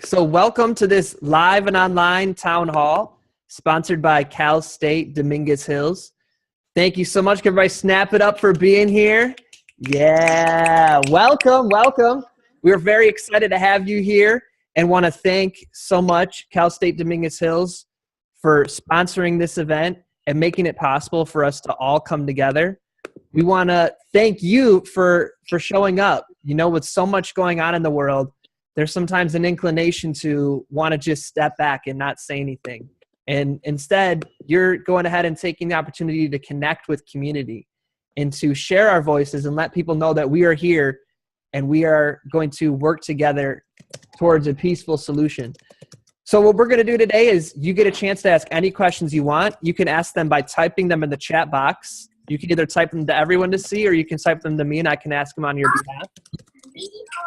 So welcome to this live and online town hall sponsored by Cal State Dominguez Hills. Thank you so much. Can everybody snap it up for being here? Yeah, welcome. We're very excited to have you here and want to thank so much Cal State Dominguez Hills for sponsoring this event and making it possible for us to all come together. We want to thank you for showing up. You know, with so much going on in the world, there's sometimes an inclination to want to just step back and not say anything. And instead, you're going ahead and taking the opportunity to connect with community and to share our voices and let people know that we are here and we are going to work together towards a peaceful solution. So what we're going to do today is you get a chance to ask any questions you want. You can ask them by typing them in the chat box. You can either type them to everyone to see, or you can type them to me and I can ask them on your behalf.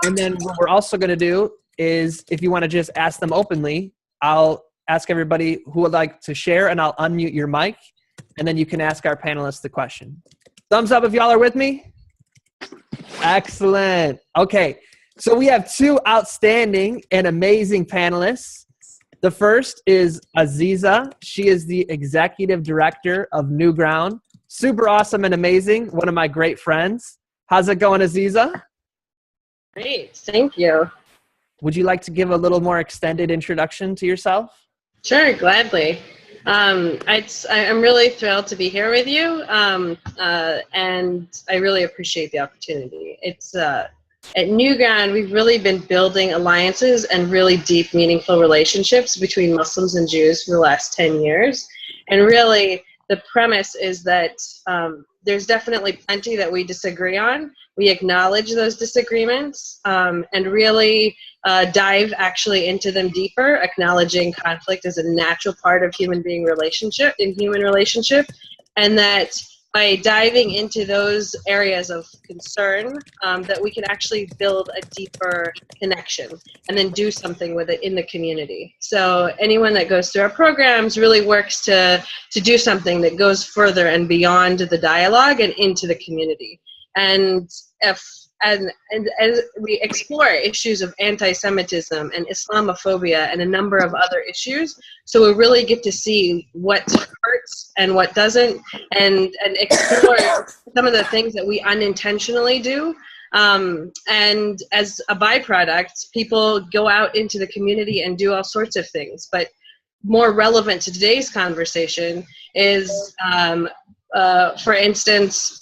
And then what we're also going to do is, if you want to just ask them openly, I'll ask everybody who would like to share and I'll unmute your mic, and then you can ask our panelists the question. Thumbs up if y'all are with me. Excellent. Okay, so we have two outstanding and amazing panelists. The first is Aziza. She is the executive director of New Ground. Super awesome and amazing. One of my great friends. How's it going, Aziza? Great, thank you. Would you like to give a little more extended introduction to yourself? Sure, gladly. I'm really thrilled to be here with you, and I really appreciate the opportunity. At New Ground, we've really been building alliances and really deep, meaningful relationships between Muslims and Jews for the last 10 years. And really, the premise is that there's definitely plenty that we disagree on. We acknowledge those disagreements and really dive actually into them deeper, acknowledging conflict as a natural part of human relationship, and that by diving into those areas of concern, that we can actually build a deeper connection and then do something with it in the community. So anyone that goes through our programs really works to do something that goes further and beyond the dialogue and into the community. And as we explore issues of anti-Semitism and Islamophobia and a number of other issues, so we really get to see what hurts and what doesn't, and explore some of the things that we unintentionally do. And as a byproduct, people go out into the community and do all sorts of things. But more relevant to today's conversation is for instance,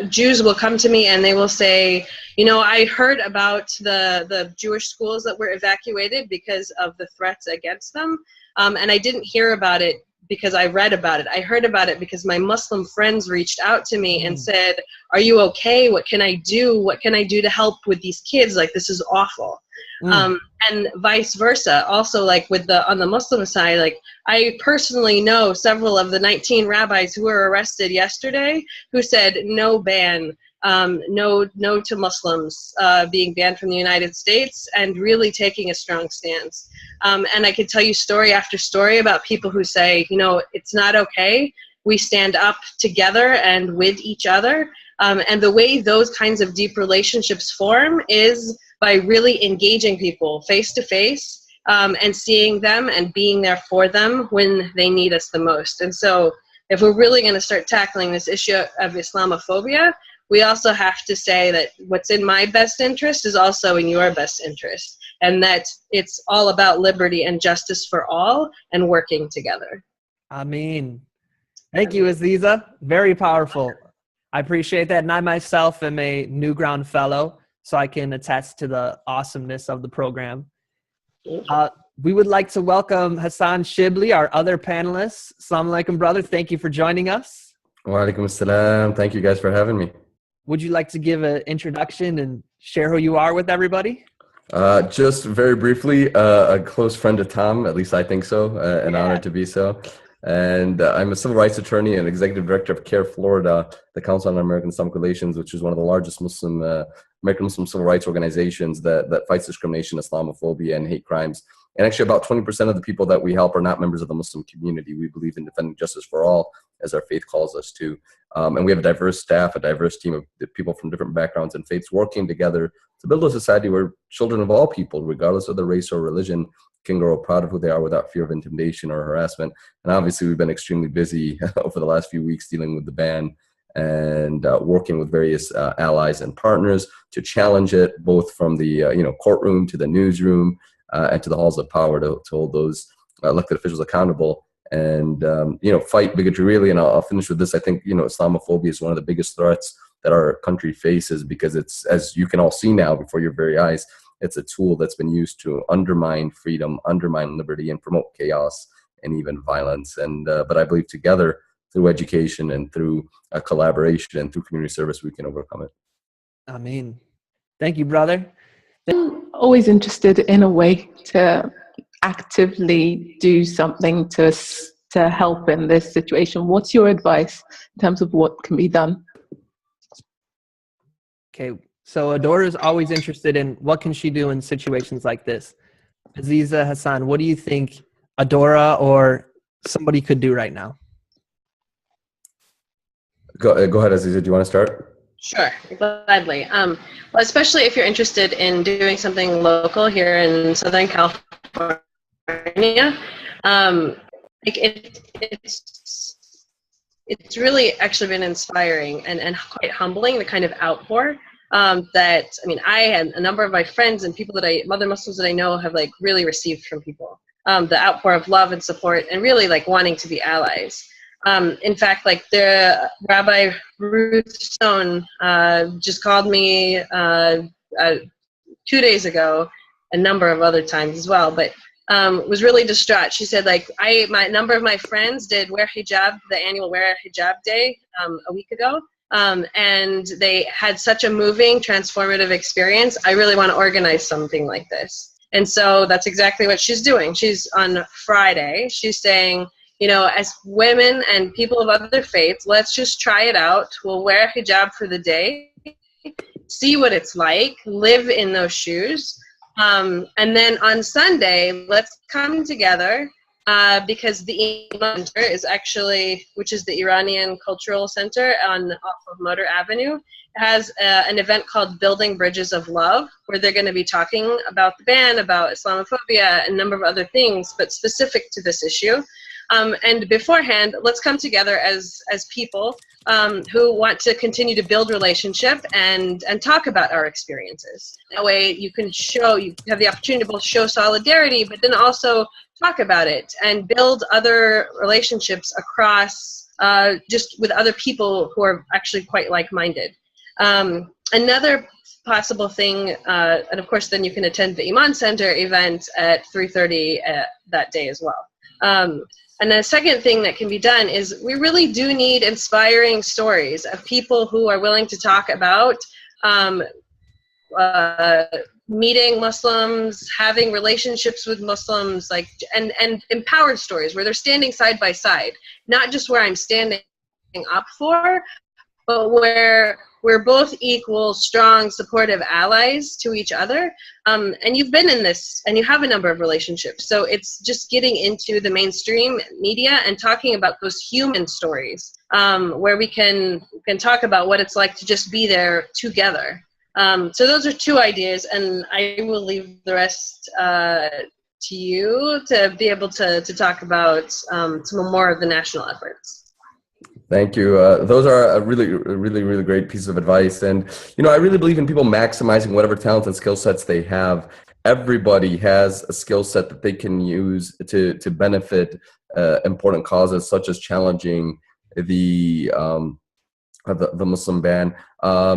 Jews will come to me and they will say, you know, I heard about the Jewish schools that were evacuated because of the threats against them, and I didn't hear about it because I read about it. I heard about it because my Muslim friends reached out to me and said, are you okay? What can I do? What can I do to help with these kids? Like, this is awful. And vice versa. Also, like on the Muslim side, like I personally know several of the 19 rabbis who were arrested yesterday who said no ban, no to Muslims being banned from the United States, and really taking a strong stance. And I could tell you story after story about people who say, you know, it's not okay. We stand up together and with each other. And the way those kinds of deep relationships form is by really engaging people face to face and seeing them and being there for them when they need us the most. And so if we're really going to start tackling this issue of Islamophobia, we also have to say that what's in my best interest is also in your best interest, and that it's all about liberty and justice for all and working together. Ameen. Thank you, Aziza. Very powerful. I appreciate that. And I myself am a New Ground Fellow, so I can attest to the awesomeness of the program. We would like to welcome Hassan Shibli, our other panelist. Assalamu alaikum, brother. Thank you for joining us. Wa alaikum assalam. Thank you guys for having me. Would you like to give an introduction and share who you are with everybody? Just very briefly, a close friend of Tom, at least I think so, an honor to be so. And I'm a civil rights attorney and executive director of CARE Florida, the Council on American Islamic Relations, which is one of the largest American Muslim civil rights organizations that fights discrimination, Islamophobia, and hate crimes And actually about 20% of the people that we help are not members of the Muslim community. We believe in defending justice for all, as our faith calls us to. And we have a diverse staff, a diverse team of people from different backgrounds and faiths working together to build a society where children of all people, regardless of their race or religion, can grow proud of who they are without fear of intimidation or harassment. And obviously, we've been extremely busy over the last few weeks dealing with the ban and working with various allies and partners to challenge it, both from the courtroom to the newsroom and to the halls of power to hold those elected officials accountable and fight bigotry really. And I'll finish with this. I think Islamophobia is one of the biggest threats that our country faces, because it's, as you can all see now before your very eyes, it's a tool that's been used to undermine freedom, undermine liberty, and promote chaos and even violence. And but I believe together, through education and through collaboration and through community service, we can overcome it. Amen. Thank you, brother. I'm always interested in a way to actively do something to help in this situation. What's your advice in terms of what can be done? Okay, so Adora is always interested in what can she do in situations like this. Aziza, Hassan, what do you think Adora or somebody could do right now? Go ahead, Aziza. Do you want to start? Sure, gladly. Well, especially if you're interested in doing something local here in Southern California, it's really actually been inspiring and quite humbling, the kind of outpour that, I mean, I and a number of my friends and people other Muslims that I know have really received from people. The outpour of love and support and really wanting to be allies. In fact, the Rabbi Ruth Stone just called me 2 days ago, a number of other times as well, but was really distraught. She said, my number of my friends did wear hijab, the annual wear hijab day a week ago, and they had such a moving, transformative experience. I really want to organize something like this. And so that's exactly what she's doing. She's on Friday, she's saying, as women and people of other faiths, let's just try it out. We'll wear hijab for the day, see what it's like, live in those shoes. And then on Sunday, let's come together because the Iman Center is actually, which is the Iranian Cultural Center off of Motor Avenue, has an event called Building Bridges of Love, where they're going to be talking about the ban, about Islamophobia, and a number of other things, but specific to this issue. And beforehand, let's come together as people who want to continue to build relationship and talk about our experiences. That way you have the opportunity to both show solidarity, but then also talk about it and build other relationships across just with other people who are actually quite like-minded. Another possible thing, and of course then you can attend the Iman Center event at 3:30 that day as well. And the second thing that can be done is we really do need inspiring stories of people who are willing to talk about meeting Muslims, having relationships with Muslims, and empowered stories where they're standing side by side, not just where I'm standing up for, but where we're both equal, strong, supportive allies to each other. And you've been in this, and you have a number of relationships. So it's just getting into the mainstream media and talking about those human stories, where we can talk about what it's like to just be there together. So those are two ideas, and I will leave the rest to you to be able to talk about some more of the national efforts. Thank you. Those are a really great piece of advice. And, I really believe in people maximizing whatever talents and skill sets they have. Everybody has a skill set that they can use to benefit important causes, such as challenging the Muslim ban.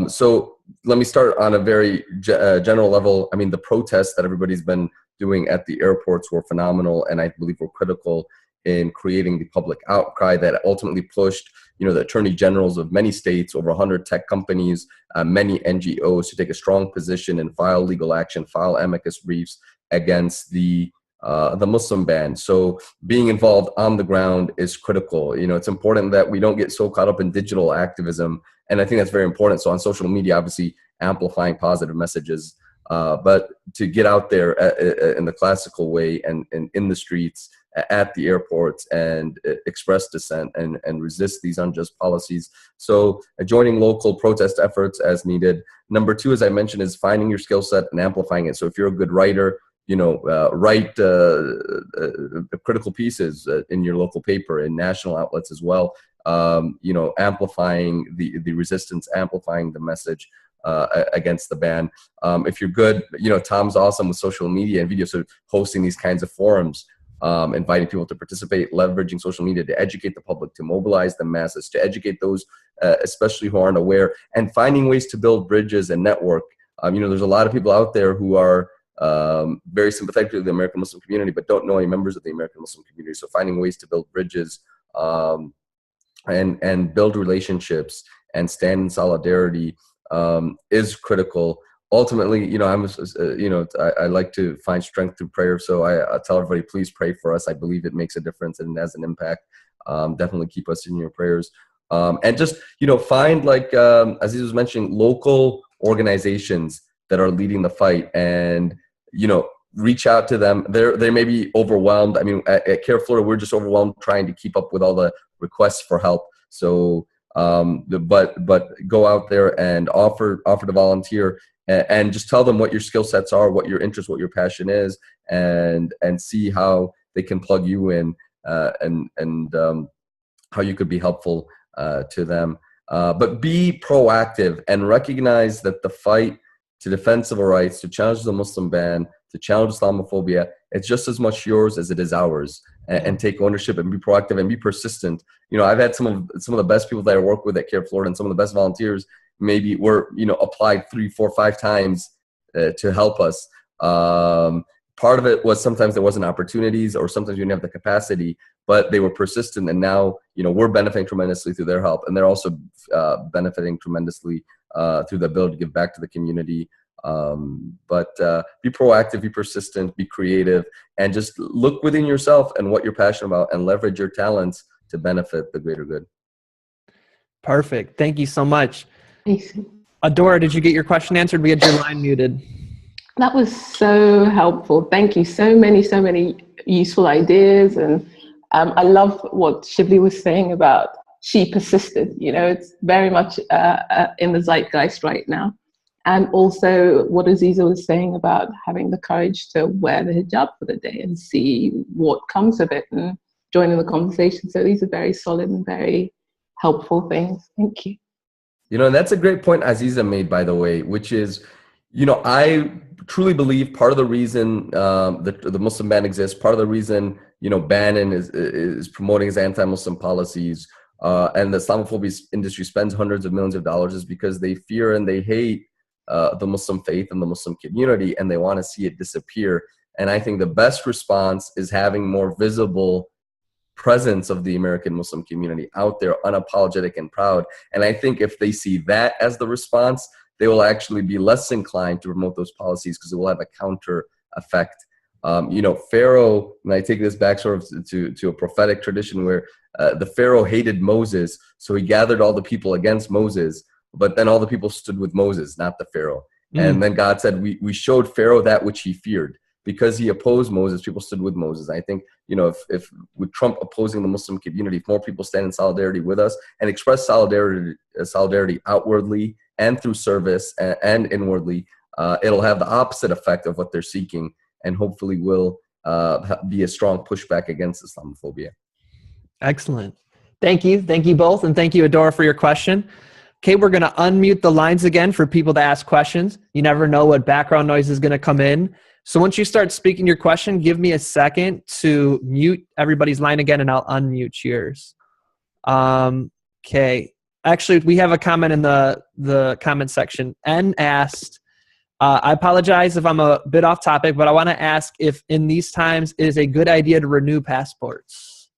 So let me start on a very general level. I mean, the protests that everybody's been doing at the airports were phenomenal, and I believe were critical in creating the public outcry that ultimately pushed, the attorney generals of many states, over 100 tech companies, many NGOs to take a strong position and file legal action, file amicus briefs against the Muslim ban. So being involved on the ground is critical. It's important that we don't get so caught up in digital activism, and I think that's very important. So on social media, obviously amplifying positive messages but to get out there in the classical way and in the streets, at the airports, and express dissent and resist these unjust policies. So joining local protest efforts as needed. Number two, as I mentioned, is finding your skill set and amplifying it. So if you're a good writer, write critical pieces in your local paper, in national outlets as well. Amplifying the resistance, amplifying the message against the ban. If you're good, Tom's awesome with social media and video, so hosting these kinds of forums, inviting people to participate, leveraging social media to educate the public, to mobilize the masses, to educate those especially who aren't aware, and finding ways to build bridges and network. There's a lot of people out there who are very sympathetic to the American Muslim community, but don't know any members of the American Muslim community. So finding ways to build bridges and build relationships and stand in solidarity is critical. Ultimately, I like to find strength through prayer. So I tell everybody, please pray for us. I believe it makes a difference and it has an impact. Definitely keep us in your prayers. And just, find, like Aziz was mentioning, local organizations that are leading the fight, and, reach out to them. They may be overwhelmed. I mean, at Care Florida, we're just overwhelmed trying to keep up with all the requests for help. So, but go out there and offer to volunteer, and just tell them what your skill sets are, what your interest, what your passion is, and see how they can plug you in, and how you could be helpful to them. But be proactive and recognize that the fight to defend civil rights, to challenge the Muslim ban, to challenge Islamophobia, it's just as much yours as it is ours. And take ownership and be proactive and be persistent. I've had some of the best people that I work with at Care Florida, and some of the best volunteers maybe were, applied 3, 4, 5 times to help us. Part of it was sometimes there wasn't opportunities, or sometimes you didn't have the capacity, but they were persistent, and now, we're benefiting tremendously through their help, and they're also benefiting tremendously through the ability to give back to the community. But be proactive, be persistent, be creative, and just look within yourself and what you're passionate about, and leverage your talents to benefit the greater good. Perfect. Thank you so much. Adora, did you get your question answered? We had your line muted. That was so helpful. Thank you. So many useful ideas. And I love what Shibli was saying about she persisted. It's very much in the zeitgeist right now. And also what Aziza was saying about having the courage to wear the hijab for the day and see what comes of it and join in the conversation. So these are very solid and very helpful things. Thank you. And that's a great point Aziza made, by the way, which is, I truly believe part of the reason that the Muslim ban exists, part of the reason, Bannon is promoting his anti-Muslim policies, and the Islamophobia industry spends hundreds of millions of dollars, is because they fear and they hate the Muslim faith and the Muslim community, and they want to see it disappear. And I think the best response is having more visible presence of the American Muslim community out there, unapologetic and proud. And I think if they see that as the response, they will actually be less inclined to promote those policies, because it will have a counter effect. Pharaoh, and I take this back sort of to a prophetic tradition where the Pharaoh hated Moses, so he gathered all the people against Moses, but then all the people stood with Moses, not the Pharaoh. And then God said, we showed Pharaoh that which he feared. Because he opposed Moses, people stood with Moses. I think, if with Trump opposing the Muslim community, if more people stand in solidarity with us and express solidarity outwardly and through service and inwardly, it'll have the opposite effect of what they're seeking, and hopefully will be a strong pushback against Islamophobia. Excellent. Thank you. Thank you both. And thank you, Adora, for your question. Okay, we're going to unmute the lines again for people to ask questions. You never know what background noise is going to come in. So once you start speaking your question, give me a second to mute everybody's line again, and I'll unmute yours. Okay. Actually, we have a comment in the comment section. N asked, I apologize if I'm a bit off topic, but I want to ask if in these times it is a good idea to renew passports.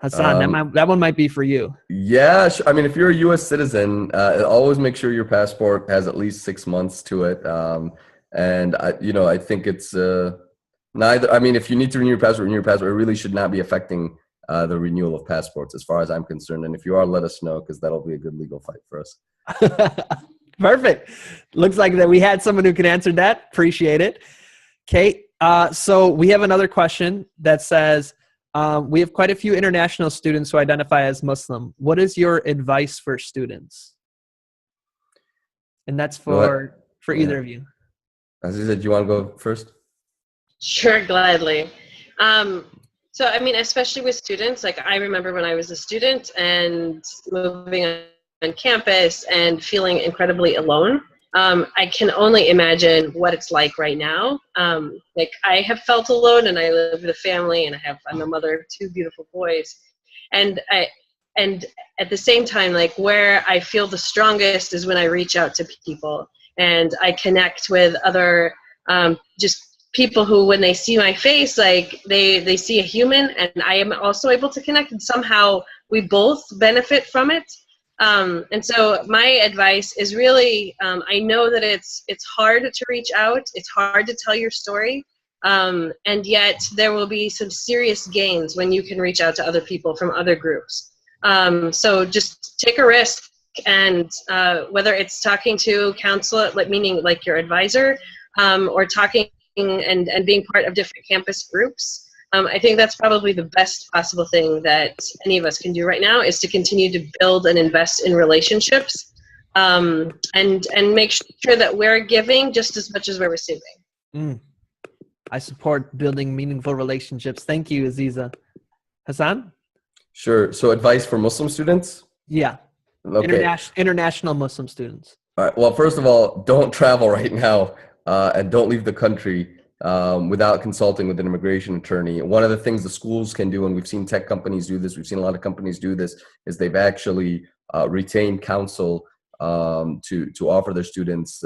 Hassan, that one might be for you. Yeah, I mean, if you're a U.S. citizen, always make sure your passport has at least 6 months to it. And I think it's neither. I mean, if you need to renew your passport, it really should not be affecting the renewal of passports, as far as I'm concerned. And if you are, let us know, because that'll be a good legal fight for us. Perfect. Looks like that we had someone who can answer that. Appreciate it. Kate, so we have another question that says, we have quite a few international students who identify as Muslim. What is your advice for students? And that's for either of you. Aziza, do you want to go first? Sure, gladly. So, I mean, especially with students, like I remember when I was a student and moving on campus and feeling incredibly alone. I can only imagine what it's like right now. Like I have felt alone, and I live with a family, and I'm a mother of 2 beautiful boys, and at the same time, like where I feel the strongest is when I reach out to people and I connect with other just people who, when they see my face, like they see a human, and I am also able to connect, and somehow we both benefit from it. And so my advice is really, I know that it's hard to reach out, it's hard to tell your story, and yet there will be some serious gains when you can reach out to other people from other groups. So just take a risk, and whether it's talking to counselor, like meaning like your advisor, or talking and being part of different campus groups. I think that's probably the best possible thing that any of us can do right now, is to continue to build and invest in relationships, and make sure that we're giving just as much as we're receiving. I support building meaningful relationships. Thank you, Aziza. Hassan? Sure. So advice for Muslim students? Yeah. Okay. International Muslim students. All right. Well, first of all, don't travel right now, and don't leave the country without consulting with an immigration attorney. One of the things the schools can do, and we've seen tech companies do this, we've seen a lot of companies do this, is they've actually retained counsel to offer their students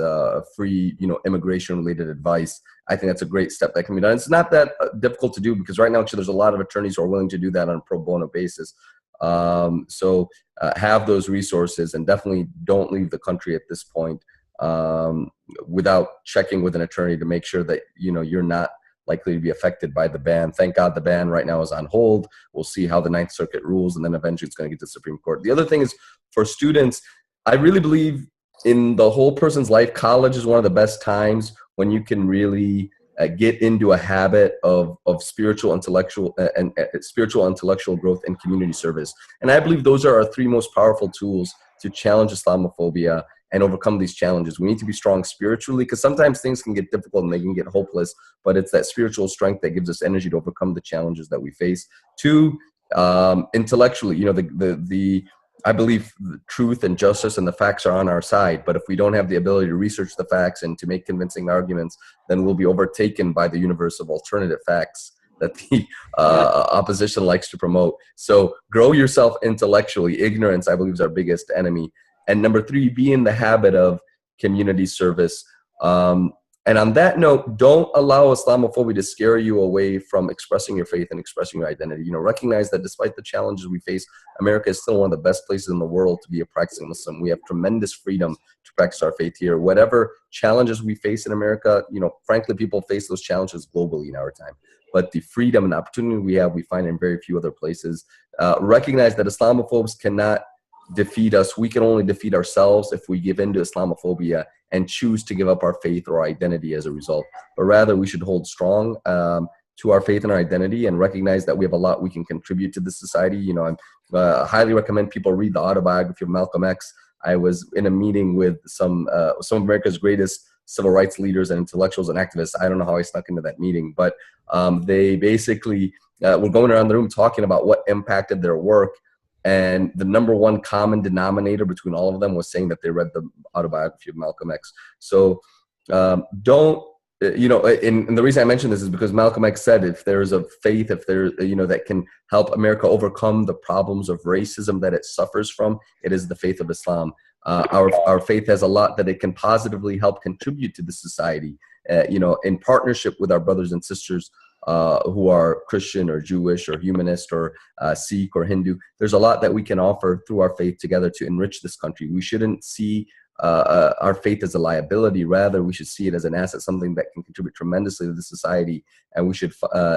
free, immigration-related advice. I think that's a great step that can be done. It's not that difficult to do, because right now, actually, there's a lot of attorneys who are willing to do that on a pro bono basis. So have those resources, and definitely don't leave the country at this point without checking with an attorney to make sure that you're not likely to be affected by the ban. Thank God the ban right now is on hold. We'll see how the Ninth Circuit rules, and then eventually it's going to get to the Supreme Court. The other thing is, for students, I really believe in the whole person's life, college is one of the best times when you can really get into a habit of spiritual, intellectual growth and community service. And I believe those are our 3 most powerful tools to challenge Islamophobia and overcome these challenges. We need to be strong spiritually, because sometimes things can get difficult and they can get hopeless, but it's that spiritual strength that gives us energy to overcome the challenges that we face. 2, intellectually, I believe the truth and justice and the facts are on our side, but if we don't have the ability to research the facts and to make convincing arguments, then we'll be overtaken by the universe of alternative facts that the opposition likes to promote. So grow yourself intellectually. Ignorance, I believe, is our biggest enemy. And number 3, be in the habit of community service. And on that note, don't allow Islamophobia to scare you away from expressing your faith and expressing your identity. Recognize that despite the challenges we face, America is still one of the best places in the world to be a practicing Muslim. We have tremendous freedom to practice our faith here. Whatever challenges we face in America, frankly, people face those challenges globally in our time. But the freedom and opportunity we find in very few other places. Recognize that Islamophobes cannot defeat us. We can only defeat ourselves if we give in to Islamophobia and choose to give up our faith or identity as a result. But rather, we should hold strong to our faith and our identity, and recognize that we have a lot we can contribute to this society. I highly recommend people read the autobiography of Malcolm X. I was in a meeting with some of America's greatest civil rights leaders and intellectuals and activists. I don't know how I snuck into that meeting, but they basically were going around the room talking about what impacted their work. And the number 1 common denominator between all of them was saying that they read the autobiography of Malcolm X. So and the reason I mention this is because Malcolm X said, if there's a faith, that can help America overcome the problems of racism that it suffers from, it is the faith of Islam. Our faith has a lot that it can positively help contribute to the society, in partnership with our brothers and sisters who are Christian or Jewish or humanist or Sikh or Hindu. There's a lot that we can offer through our faith together to enrich this country. We shouldn't see our faith as a liability. Rather, we should see it as an asset, something that can contribute tremendously to the society. And we should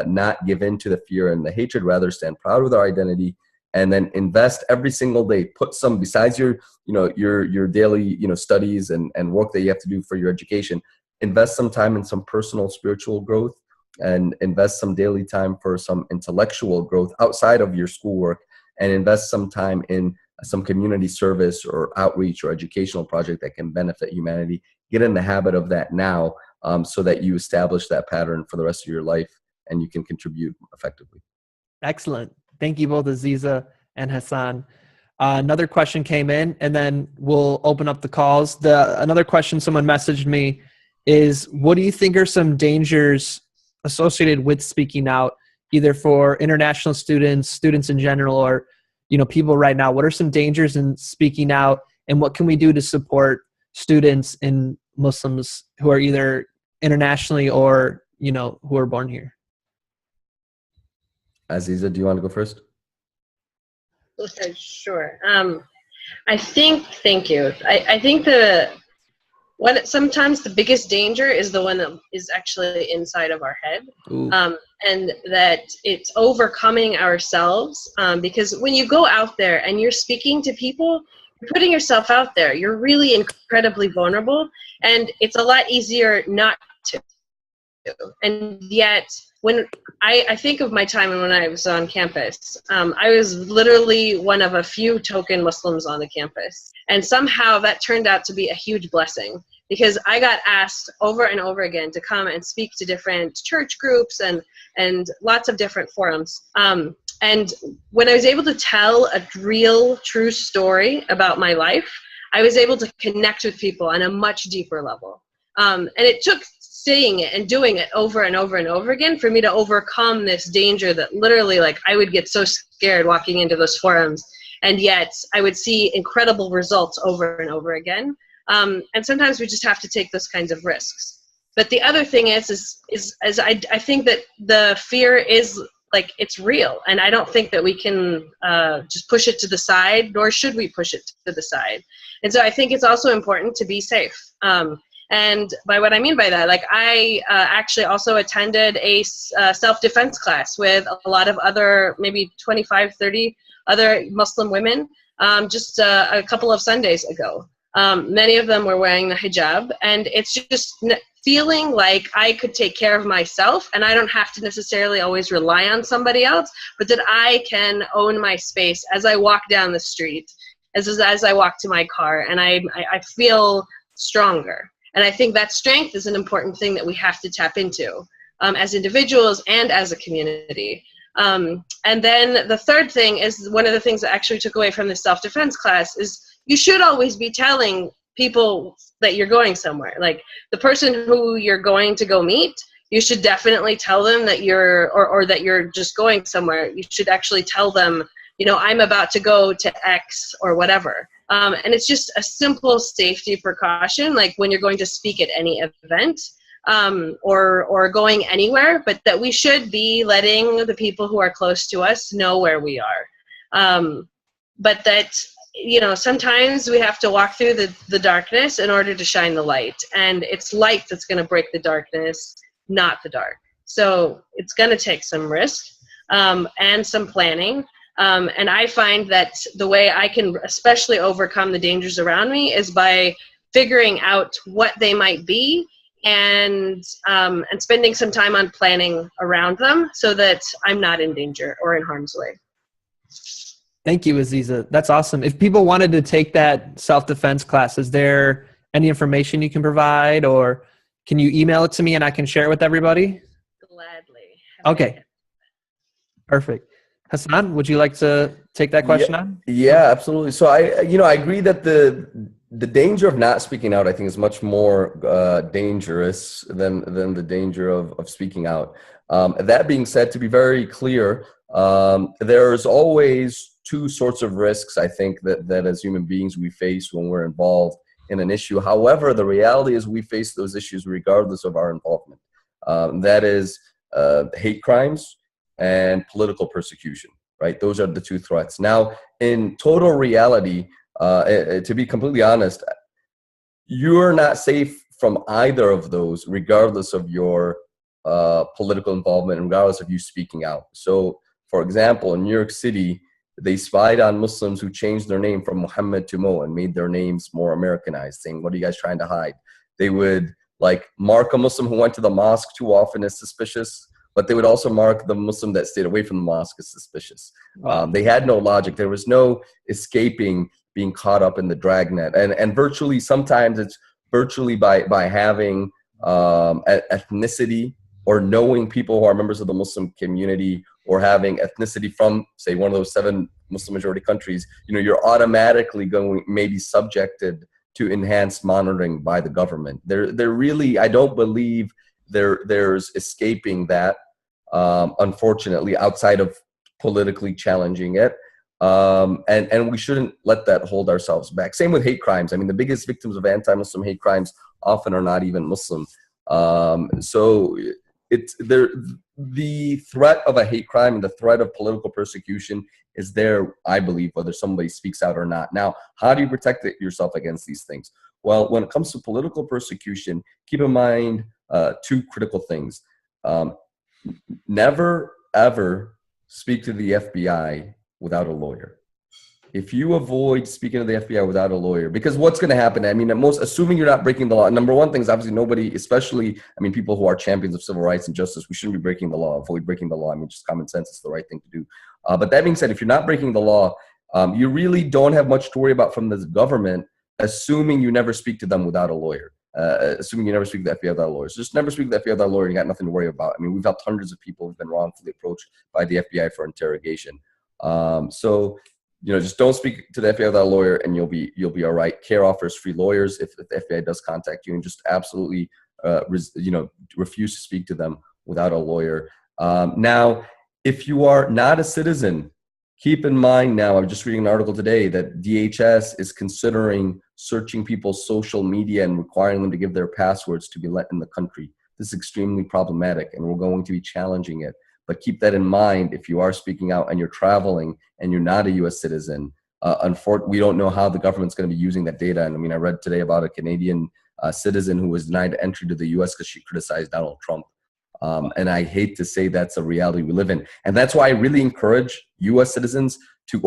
not give in to the fear and the hatred, rather stand proud with our identity and then invest every single day. Put some, besides your, your daily, studies and work that you have to do for your education, invest some time in some personal spiritual growth, and invest some daily time for some intellectual growth outside of your schoolwork, and invest some time in some community service or outreach or educational project that can benefit humanity. Get in the habit of that now, so that you establish that pattern for the rest of your life and you can contribute effectively. Excellent. Thank you both, Aziza and Hassan. Another question came in, and then we'll open up the calls. Another question someone messaged me is, what do you think are some dangers associated with speaking out, either for international students, students in general, or people right now? What are some dangers in speaking out, and what can we do to support students and Muslims who are either internationally or who are born here? Aziza, do you want to go first? Okay, sure. Thank you. I think sometimes the biggest danger is the one that is actually inside of our head, and that it's overcoming ourselves, because when you go out there and you're speaking to people, you're putting yourself out there, you're really incredibly vulnerable, and it's a lot easier not to. And yet, when I think of my time when I was on campus, I was literally one of a few token Muslims on the campus. And somehow that turned out to be a huge blessing, because I got asked over and over again to come and speak to different church groups and lots of different forums. And when I was able to tell a real, true story about my life, I was able to connect with people on a much deeper level. And it took saying it and doing it over and over and over again for me to overcome this danger that literally, like, I would get so scared walking into those forums, and yet I would see incredible results over and over again. And sometimes we just have to take those kinds of risks. But the other thing is I think that the fear is, like, it's real, and I don't think that we can just push it to the side, nor should we push it to the side. And so I think it's also important to be safe. And by what I mean by that, like, I actually also attended a self-defense class with a lot of other, maybe 25, 30 other Muslim women, just a couple of Sundays ago. Many of them were wearing the hijab, and it's just feeling like I could take care of myself, and I don't have to necessarily always rely on somebody else, but that I can own my space as I walk down the street, as I walk to my car, and I feel stronger. And I think that strength is an important thing that we have to tap into, as individuals and as a community. And then the third thing is, one of the things that actually took away from the self-defense class is, you should always be telling people that you're going somewhere. Like, the person who you're going to go meet, you should definitely tell them that or that you're just going somewhere. You should actually tell them, I'm about to go to X or whatever. And it's just a simple safety precaution, like when you're going to speak at any event, or going anywhere, but that we should be letting the people who are close to us know where we are. But that, sometimes we have to walk through the darkness in order to shine the light. And it's light that's going to break the darkness, not the dark. So it's going to take some risk, and some planning. And I find that the way I can especially overcome the dangers around me is by figuring out what they might be, and spending some time on planning around them so that I'm not in danger or in harm's way. Thank you, Aziza. That's awesome. If people wanted to take that self-defense class, is there any information you can provide, or can you email it to me and I can share it with everybody? Gladly. Okay. Perfect. Hassan, would you like to take that question on? Yeah, absolutely. So I agree that the danger of not speaking out, I think, is much more dangerous than the danger of speaking out. That being said, to be very clear, there's always two sorts of risks, I think, that as human beings we face when we're involved in an issue. However, the reality is we face those issues regardless of our involvement. That is hate crimes and political persecution, right? Those are the two threats. Now, in total reality, to be completely honest, you're not safe from either of those, regardless of your political involvement, and regardless of you speaking out. So, for example, in New York City, They spied on Muslims who changed their name from Muhammad to Mo and made their names more Americanized, saying, what are you guys trying to hide? They would like mark a Muslim who went to the mosque too often as suspicious, but they would also mark the Muslim that stayed away from the mosque as suspicious. Wow. They had no logic. There was no escaping being caught up in the dragnet. And virtually, sometimes it's virtually by having ethnicity or knowing people who are members of the Muslim community or having ethnicity from, say, one of those 7 Muslim majority countries, you're automatically maybe subjected to enhanced monitoring by the government. They're really, I don't believe there's escaping that, unfortunately, outside of politically challenging it. And we shouldn't let that hold ourselves back. Same with hate crimes. I mean, the biggest victims of anti-Muslim hate crimes often are not even Muslim. So the threat of a hate crime and the threat of political persecution is there, I believe, whether somebody speaks out or not. Now, how do you protect yourself against these things? Well, when it comes to political persecution, keep in mind 2 critical things. Never, ever speak to the FBI without a lawyer. If you avoid speaking to the FBI without a lawyer, because what's going to happen? I mean, assuming you're not breaking the law, number one thing is obviously nobody, especially, people who are champions of civil rights and justice, we shouldn't be breaking the law, avoid breaking the law. Just common sense is the right thing to do. But that being said, if you're not breaking the law, you really don't have much to worry about from the government, assuming you never speak to them without a lawyer. Assuming you never speak to the FBI without a lawyer. So just never speak to the FBI without a lawyer, you got nothing to worry about. We've helped hundreds of people who've been wrongfully approached by the FBI for interrogation. So just don't speak to the FBI without a lawyer, and you'll be all right. CARE offers free lawyers if the FBI does contact you, and just absolutely refuse to speak to them without a lawyer. Now, if you are not a citizen, keep in mind now, I'm just reading an article today that DHS is considering searching people's social media and requiring them to give their passwords to be let in the country. This is extremely problematic, and we're going to be challenging it. But keep that in mind if you are speaking out and you're traveling and you're not a U.S. citizen. Unfortunately, we don't know how the government's going to be using that data. And I read today about a Canadian citizen who was denied entry to the U.S. because she criticized Donald Trump. And I hate to say that's a reality we live in. And that's why I really encourage U.S. citizens to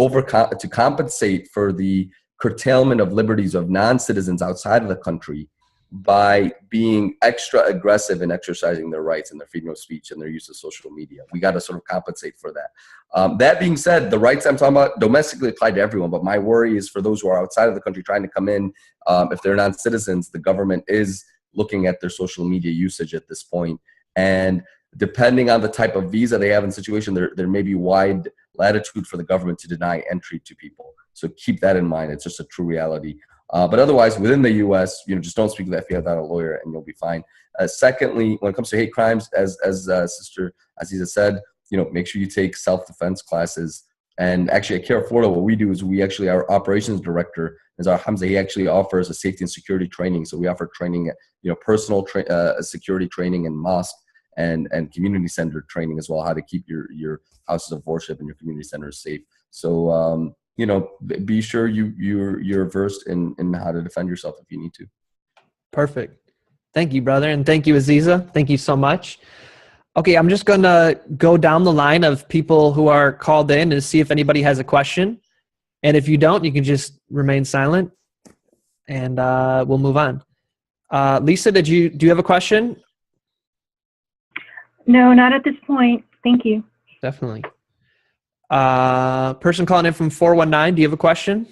compensate for the curtailment of liberties of non-citizens outside of the country by being extra aggressive in exercising their rights and their freedom of speech and their use of social media. We got to sort of compensate for that. That being said, the rights I'm talking about domestically apply to everyone, but my worry is for those who are outside of the country trying to come in. If they're non-citizens, the government is looking at their social media usage at this point. And depending on the type of visa they have in situation, there may be wide latitude for the government to deny entry to people. So keep that in mind. It's just a true reality. But otherwise, within the U.S., just don't speak to the FBI without a lawyer, and you'll be fine. Secondly, when it comes to hate crimes, as Sister Aziza said, make sure you take self-defense classes. And actually, at CARE Florida, what we do is our operations director is our Hamza. He actually offers a safety and security training. So we offer training, personal security training in mosque and community center training as well, how to keep your houses of worship and your community centers safe. So be sure you're versed in how to defend yourself if you need to. Perfect. Thank you, brother. And thank you, Aziza. Thank you so much. Okay, I'm just going to go down the line of people who are called in and see if anybody has a question. And if you don't, you can just remain silent and we'll move on. Lisa, do you have a question? No, not at this point. Thank you. Definitely. Person calling in from 419, do you have a question?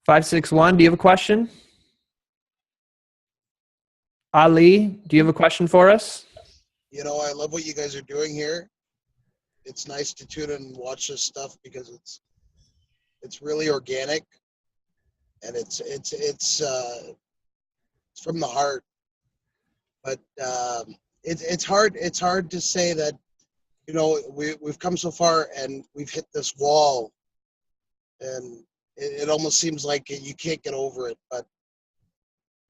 561, do you have a question? Ali, do you have a question for us? I love what you guys are doing here. It's nice to tune in and watch this stuff because it's really organic and it's from the heart. But it's hard to say that we've come so far and we've hit this wall, and it almost seems like you can't get over it. But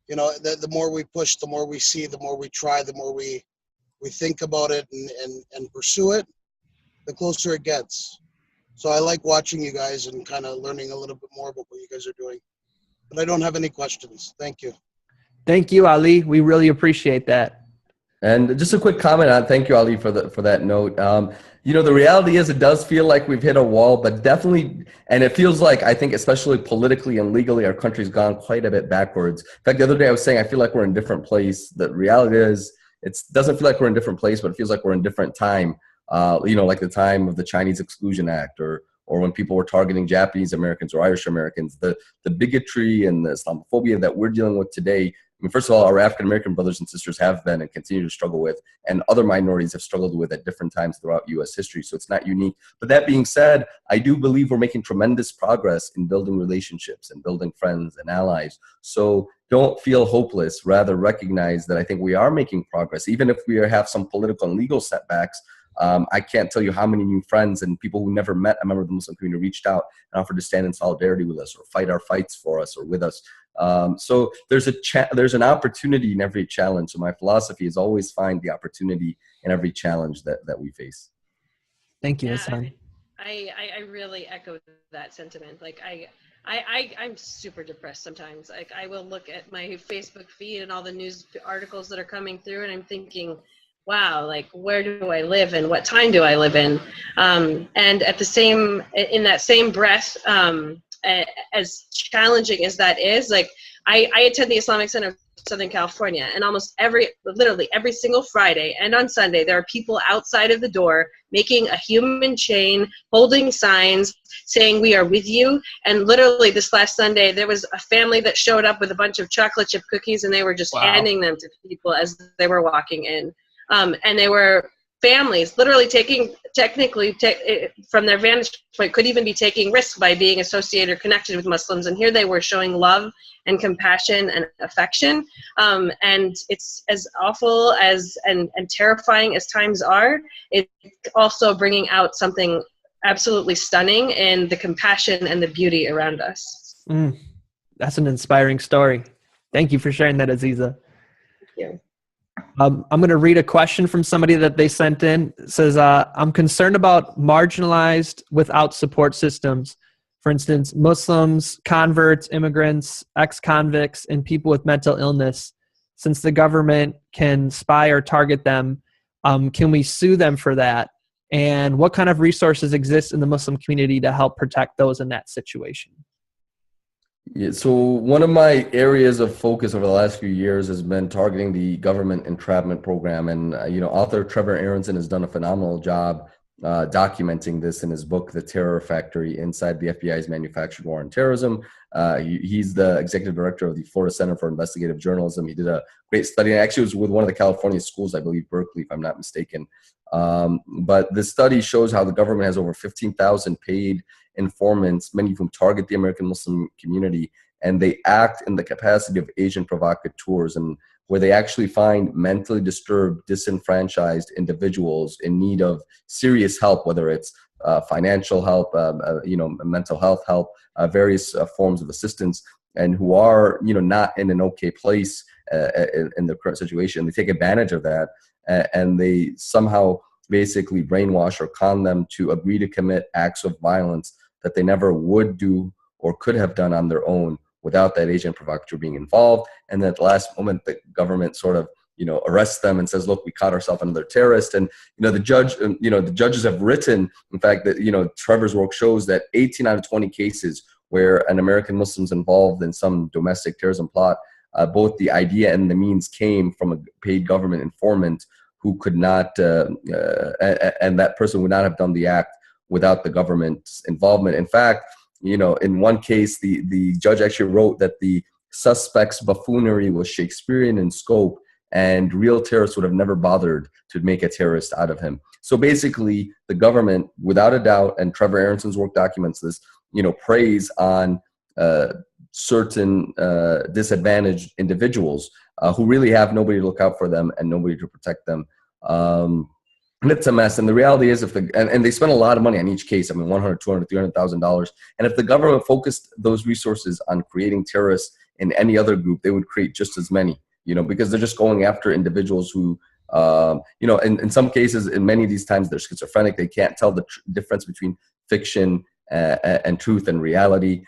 the more we push, the more we see, the more we try, the more we think about it and pursue it, the closer it gets. So I like watching you guys and kind of learning a little bit more about what you guys are doing. But I don't have any questions. Thank you. Thank you, Ali. We really appreciate that. And just a quick comment on, thank you, Ali, for that note. The reality is it does feel like we've hit a wall, but definitely, and it feels like, I think, especially politically and legally, our country's gone quite a bit backwards. In fact, the other day I was saying, I feel like we're in a different place. The reality is it doesn't feel like we're in a different place, but it feels like we're in a different time. Like the time of the Chinese Exclusion Act, or when people were targeting Japanese Americans or Irish Americans. The bigotry and the Islamophobia that we're dealing with today, I mean, first of all, our African-American brothers and sisters have been and continue to struggle with, and other minorities have struggled with at different times throughout U.S. history, so it's not unique. But that being said, I do believe we're making tremendous progress in building relationships and building friends and allies. So don't feel hopeless, rather recognize that I think we are making progress. Even if we have some political and legal setbacks, I can't tell you how many new friends and people who never met a member of the Muslim community reached out and offered to stand in solidarity with us or fight our fights for us or with us. So there's an opportunity in every challenge. So my philosophy is always find the opportunity in every challenge that we face. Thank you, Yeah, Hassan. I really echo that sentiment. Like I'm super depressed sometimes. Like I will look at my Facebook feed and all the news articles that are coming through, and I'm thinking, wow, like where do I live and what time do I live in? And in that same breath, as challenging as that is, like I attend the Islamic Center of Southern California, and literally every single Friday and on Sunday, there are people outside of the door making a human chain, holding signs, saying we are with you. And literally this last Sunday, there was a family that showed up with a bunch of chocolate chip cookies, and they were just handing them to people as they were walking in. And they were families literally from their vantage point, could even be taking risks by being associated or connected with Muslims. And here they were showing love and compassion and affection. And it's as awful as and terrifying as times are, it's also bringing out something absolutely stunning in the compassion and the beauty around us. That's an inspiring story. Thank you for sharing that, Aziza. Thank you. I'm going to read a question from somebody that they sent in. It says, I'm concerned about marginalized without support systems. For instance, Muslims, converts, immigrants, ex-convicts, and people with mental illness. Since the government can spy or target them, can we sue them for that? And what kind of resources exist in the Muslim community to help protect those in that situation? Yeah, so one of my areas of focus over the last few years has been targeting the government entrapment program. And, author Trevor Aronson has done a phenomenal job documenting this in his book, The Terror Factory, Inside the FBI's Manufactured War on Terrorism. He's the executive director of the Florida Center for Investigative Journalism. He did a great study, and actually it was with one of the California schools, I believe Berkeley, if I'm not mistaken. But this study shows how the government has over 15,000 paid informants, many of whom target the American Muslim community, and they act in the capacity of agent provocateurs, and where they actually find mentally disturbed, disenfranchised individuals in need of serious help, whether it's financial help, mental health help, various forms of assistance, and who are, not in an okay place in their current situation. They take advantage of that, and they somehow basically brainwash or con them to agree to commit acts of violence that they never would do or could have done on their own without that agent provocateur being involved. And then at the last moment, the government sort of, arrests them and says, look, we caught ourselves another terrorist. And, the judges have written, in fact, that, Trevor's work shows that 18 out of 20 cases where an American Muslim's involved in some domestic terrorism plot, both the idea and the means came from a paid government informant who could not, and that person would not have done the act without the government's involvement. In fact, in one case, the judge actually wrote that the suspect's buffoonery was Shakespearean in scope, and real terrorists would have never bothered to make a terrorist out of him. So basically, the government, without a doubt, and Trevor Aronson's work documents this, preys on certain disadvantaged individuals who really have nobody to look out for them and nobody to protect them. And it's a mess. And the reality is, and they spend a lot of money on each case. I mean, $100,000, $200,000, $300,000. And if the government focused those resources on creating terrorists in any other group, they would create just as many, because they're just going after individuals who, in some cases, in many of these times, they're schizophrenic. They can't tell the difference between fiction and truth and reality.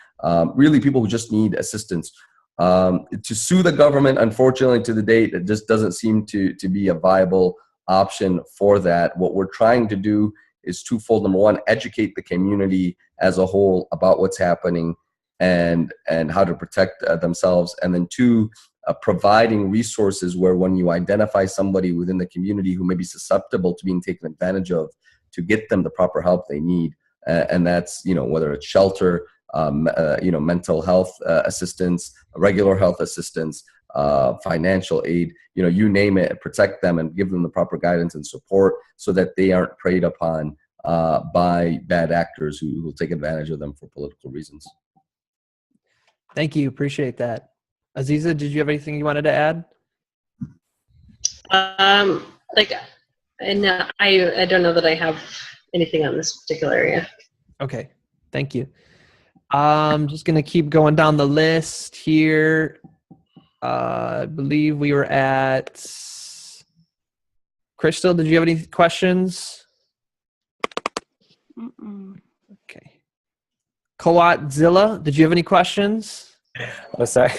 Really, people who just need assistance. To sue the government, unfortunately, to the date, it just doesn't seem to be a viable option for that. What we're trying to do is twofold. Number one, educate the community as a whole about what's happening and how to protect themselves. And then two, providing resources where when you identify somebody within the community who may be susceptible to being taken advantage of, to get them the proper help they need. And that's, whether it's shelter, mental health assistance, regular health assistance, financial aid, you name it, protect them and give them the proper guidance and support so that they aren't preyed upon by bad actors who will take advantage of them for political reasons. Thank you. Appreciate that. Aziza, did you have anything you wanted to add? I don't know that I have anything on this particular area. Okay. Thank you. I'm just going to keep going down the list here. I believe we were at Crystal. Did you have any questions? Okay. Quadzilla, did you have any questions? Oh, sorry.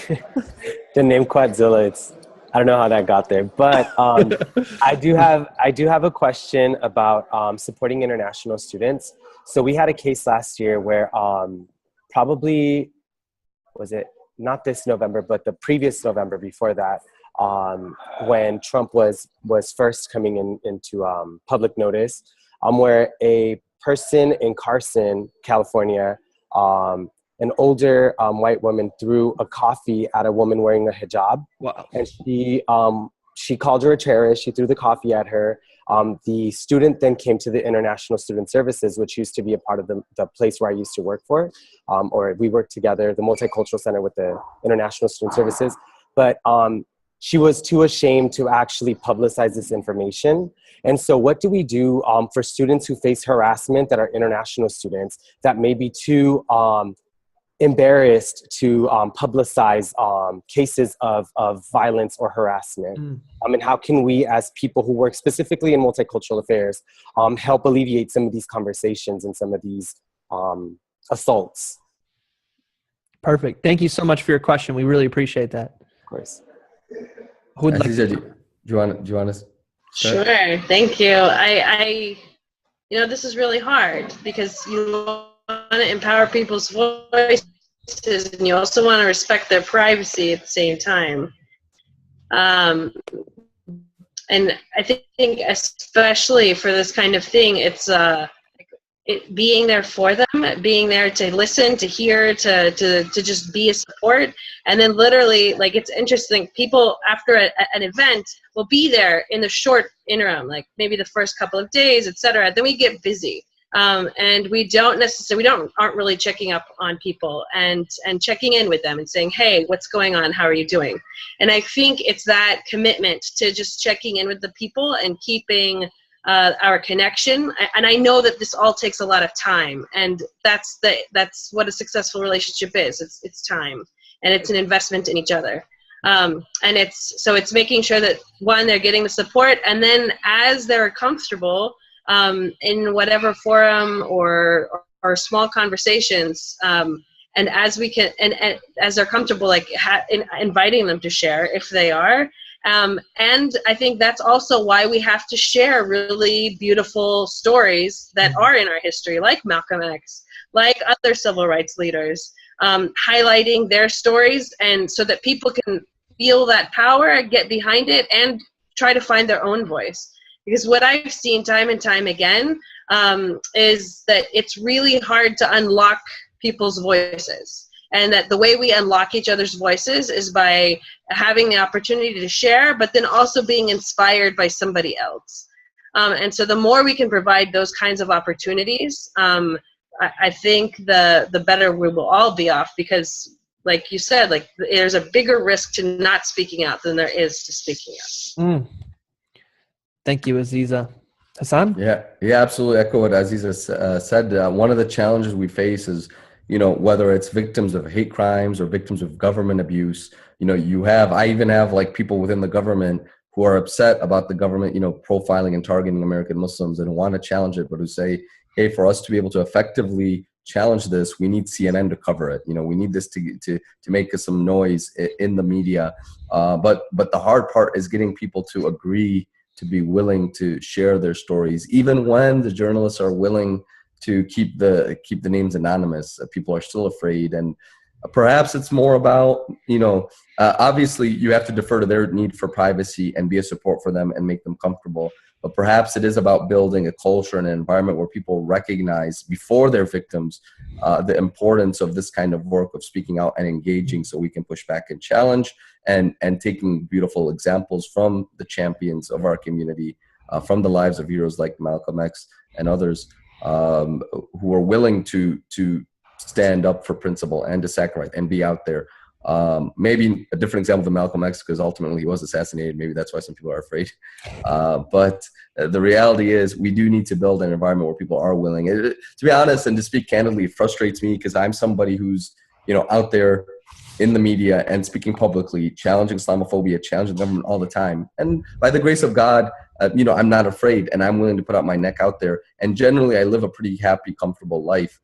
The name Quadzilla, I don't know how that got there, but I do have a question about supporting international students. So we had a case last year where probably, was it not this November, but the previous November before that, when Trump was first coming into public notice, where a person in Carson, California, an older white woman threw a coffee at a woman wearing a hijab. Wow. And she called her a terrorist. She threw the coffee at her. The student then came to the International Student Services, which used to be a part of the place where I used to work for, or we worked together, the Multicultural Center with the International Student Services. But she was too ashamed to actually publicize this information. And so what do we do for students who face harassment that are international students that may be too embarrassed to publicize cases of violence or harassment? And how can we, as people who work specifically in multicultural affairs, help alleviate some of these conversations and some of these assaults? Perfect. Thank you so much for your question. We really appreciate that. Of course. Who would like Aziza, do you want to start? Sure. Thank you. I this is really hard because you want to empower people's voices and you also want to respect their privacy at the same time. And I think especially for this kind of thing, it's it being there for them, being there to listen, to hear, to just be a support. And then literally, like, it's interesting, people after an event will be there in the short interim, like maybe the first couple of days, etc. Then we get busy. And we aren't really checking up on people and checking in with them and saying, hey, what's going on? How are you doing? And I think it's that commitment to just checking in with the people and keeping our connection. And I know that this all takes a lot of time, and that's what a successful relationship is. It's time, and it's an investment in each other. And it's making sure that, one, they're getting the support, and then as they're comfortable in whatever forum or small conversations, and as we can, and as they're comfortable, like inviting them to share if they are. And I think that's also why we have to share really beautiful stories that are in our history, like Malcolm X, like other civil rights leaders, highlighting their stories, and so that people can feel that power, get behind it, and try to find their own voice. Because what I've seen time and time again is that it's really hard to unlock people's voices. And that the way we unlock each other's voices is by having the opportunity to share, but then also being inspired by somebody else. And so the more we can provide those kinds of opportunities, I think the better we will all be off, because like you said, like there's a bigger risk to not speaking out than there is to speaking out. Thank you, Aziza. Hassan? Yeah, absolutely. Echo what Aziza said. One of the challenges we face is, whether it's victims of hate crimes or victims of government abuse, I even have like people within the government who are upset about the government, profiling and targeting American Muslims and want to challenge it, but who say, hey, for us to be able to effectively challenge this, we need CNN to cover it. You know, we need this to make us some noise in the media. But the hard part is getting people to agree to be willing to share their stories, even when the journalists are willing to keep the names anonymous. People are still afraid, and perhaps it's more about, you know, obviously you have to defer to their need for privacy and be a support for them and make them comfortable. But perhaps it is about building a culture and an environment where people recognize before they're victims the importance of this kind of work of speaking out and engaging, so we can push back and challenge, and taking beautiful examples from the champions of our community, from the lives of heroes like Malcolm X and others, who are willing to stand up for principle and to sacrifice and be out there. Maybe a different example than Malcolm X, because ultimately he was assassinated. Maybe that's why some people are afraid. But the reality is we do need to build an environment where people are willing. To be honest, and to speak candidly, it frustrates me because I'm somebody who's, you know, out there in the media and speaking publicly, challenging Islamophobia, challenging the government all the time. And by the grace of God, you know, I'm not afraid, and I'm willing to put out my neck out there. And generally, I live a pretty happy, comfortable life.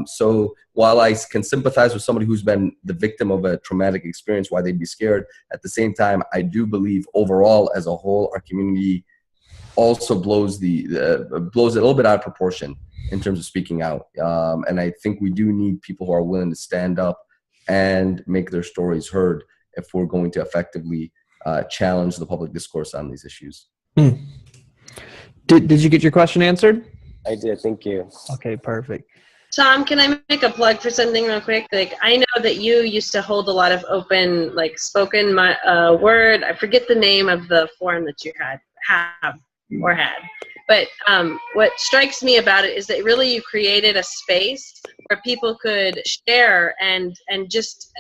So while I can sympathize with somebody who's been the victim of a traumatic experience, why they'd be scared, at the same time, I do believe overall, as a whole, our community also blows it a little bit out of proportion in terms of speaking out. And I think we do need people who are willing to stand up and make their stories heard if we're going to effectively challenge the public discourse on these issues. Did you get your question answered? I did, thank you. Okay, perfect. Tom, can I make a plug for something real quick? Like, I know that you used to hold a lot of open, like, spoken word. I forget the name of the forum that you had. But what strikes me about it is that really you created a space where people could share and just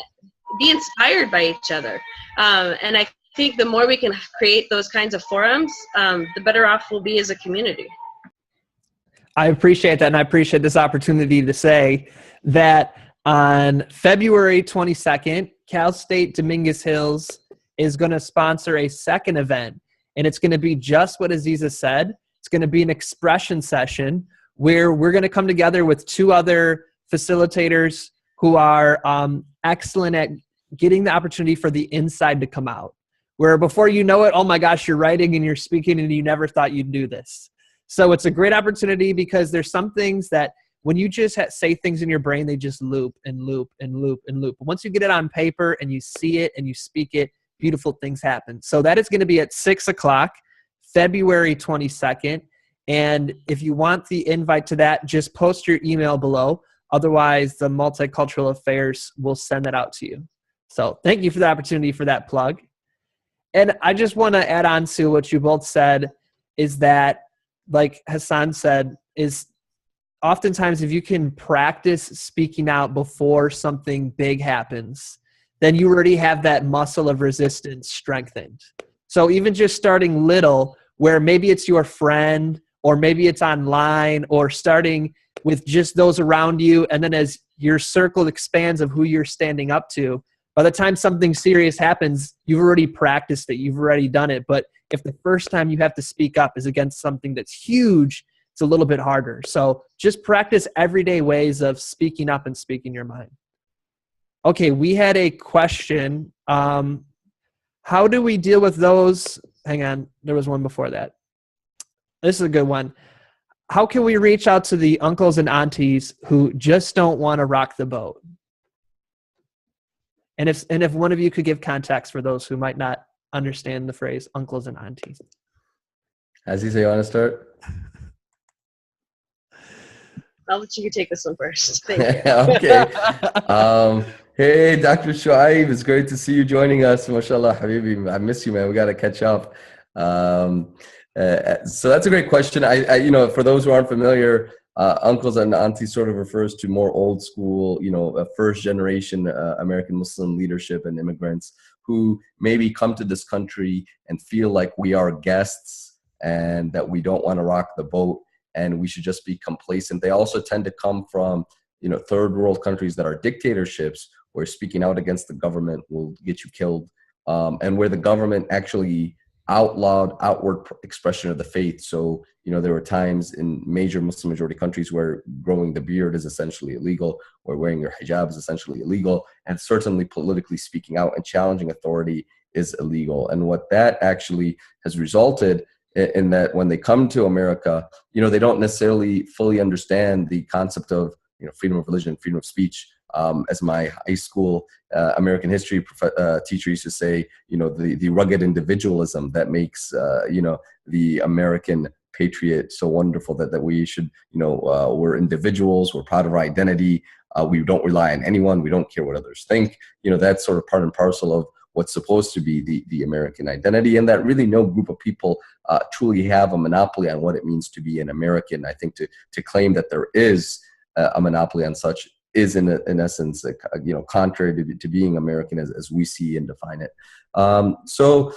be inspired by each other. And I think the more we can create those kinds of forums, the better off we'll be as a community. I appreciate that, and I appreciate this opportunity to say that on February 22nd, Cal State Dominguez Hills is going to sponsor a second event, and it's going to be just what Aziza said. It's going to be an expression session where we're going to come together with two other facilitators who are excellent at getting the opportunity for the inside to come out. Where before you know it, oh my gosh, you're writing and you're speaking and you never thought you'd do this. So it's a great opportunity because there's some things that when you just say things in your brain, they just loop and loop and loop and loop. But once you get it on paper and you see it and you speak it, beautiful things happen. So that is going to be at 6 o'clock, February 22nd. And if you want the invite to that, just post your email below. Otherwise, the Multicultural Affairs will send that out to you. So thank you for the opportunity for that plug. And I just want to add on to what you both said is that, like Hassan said, is oftentimes if you can practice speaking out before something big happens, then you already have that muscle of resistance strengthened. So even just starting little, where maybe it's your friend or maybe it's online, or starting with just those around you, and then as your circle expands of who you're standing up to, by the time something serious happens, you've already practiced it, you've already done it. But if the first time you have to speak up is against something that's huge, it's a little bit harder. So just practice everyday ways of speaking up and speaking your mind. Okay, we had a question. How do we deal with those? Hang on, there was one before that. This is a good one. How can we reach out to the uncles and aunties who just don't want to rock the boat? And if one of you could give context for those who might not understand the phrase uncles and aunties. Aziza, you want to start? I'll let you take this one first. Thank you. Okay. Hey, Dr. Shuaib, it's great to see you joining us. MashaAllah, Habibi, I miss you, man. We got to catch up. So that's a great question. I you know, for those who aren't familiar, uncles and aunties sort of refers to more old school, you know, first generation American Muslim leadership and immigrants who maybe come to this country and feel like we are guests and that we don't want to rock the boat and we should just be complacent. They also tend to come from, you know, third world countries that are dictatorships where speaking out against the government will get you killed, and where the government actually outlawed, outward expression of the faith. So, there were times in major Muslim majority countries where growing the beard is essentially illegal, or wearing your hijab is essentially illegal, and certainly politically speaking out and challenging authority is illegal. And what that actually has resulted in that when they come to America, they don't necessarily fully understand the concept of, freedom of religion, freedom of speech. As my high school American history teacher used to say, the rugged individualism that makes, the American patriot so wonderful, that we should, we're individuals, we're proud of our identity, we don't rely on anyone, we don't care what others think. That's sort of part and parcel of what's supposed to be the American identity, and that really no group of people truly have a monopoly on what it means to be an American. I think to claim that there is a monopoly on such is in essence, contrary to being American as we see and define it. So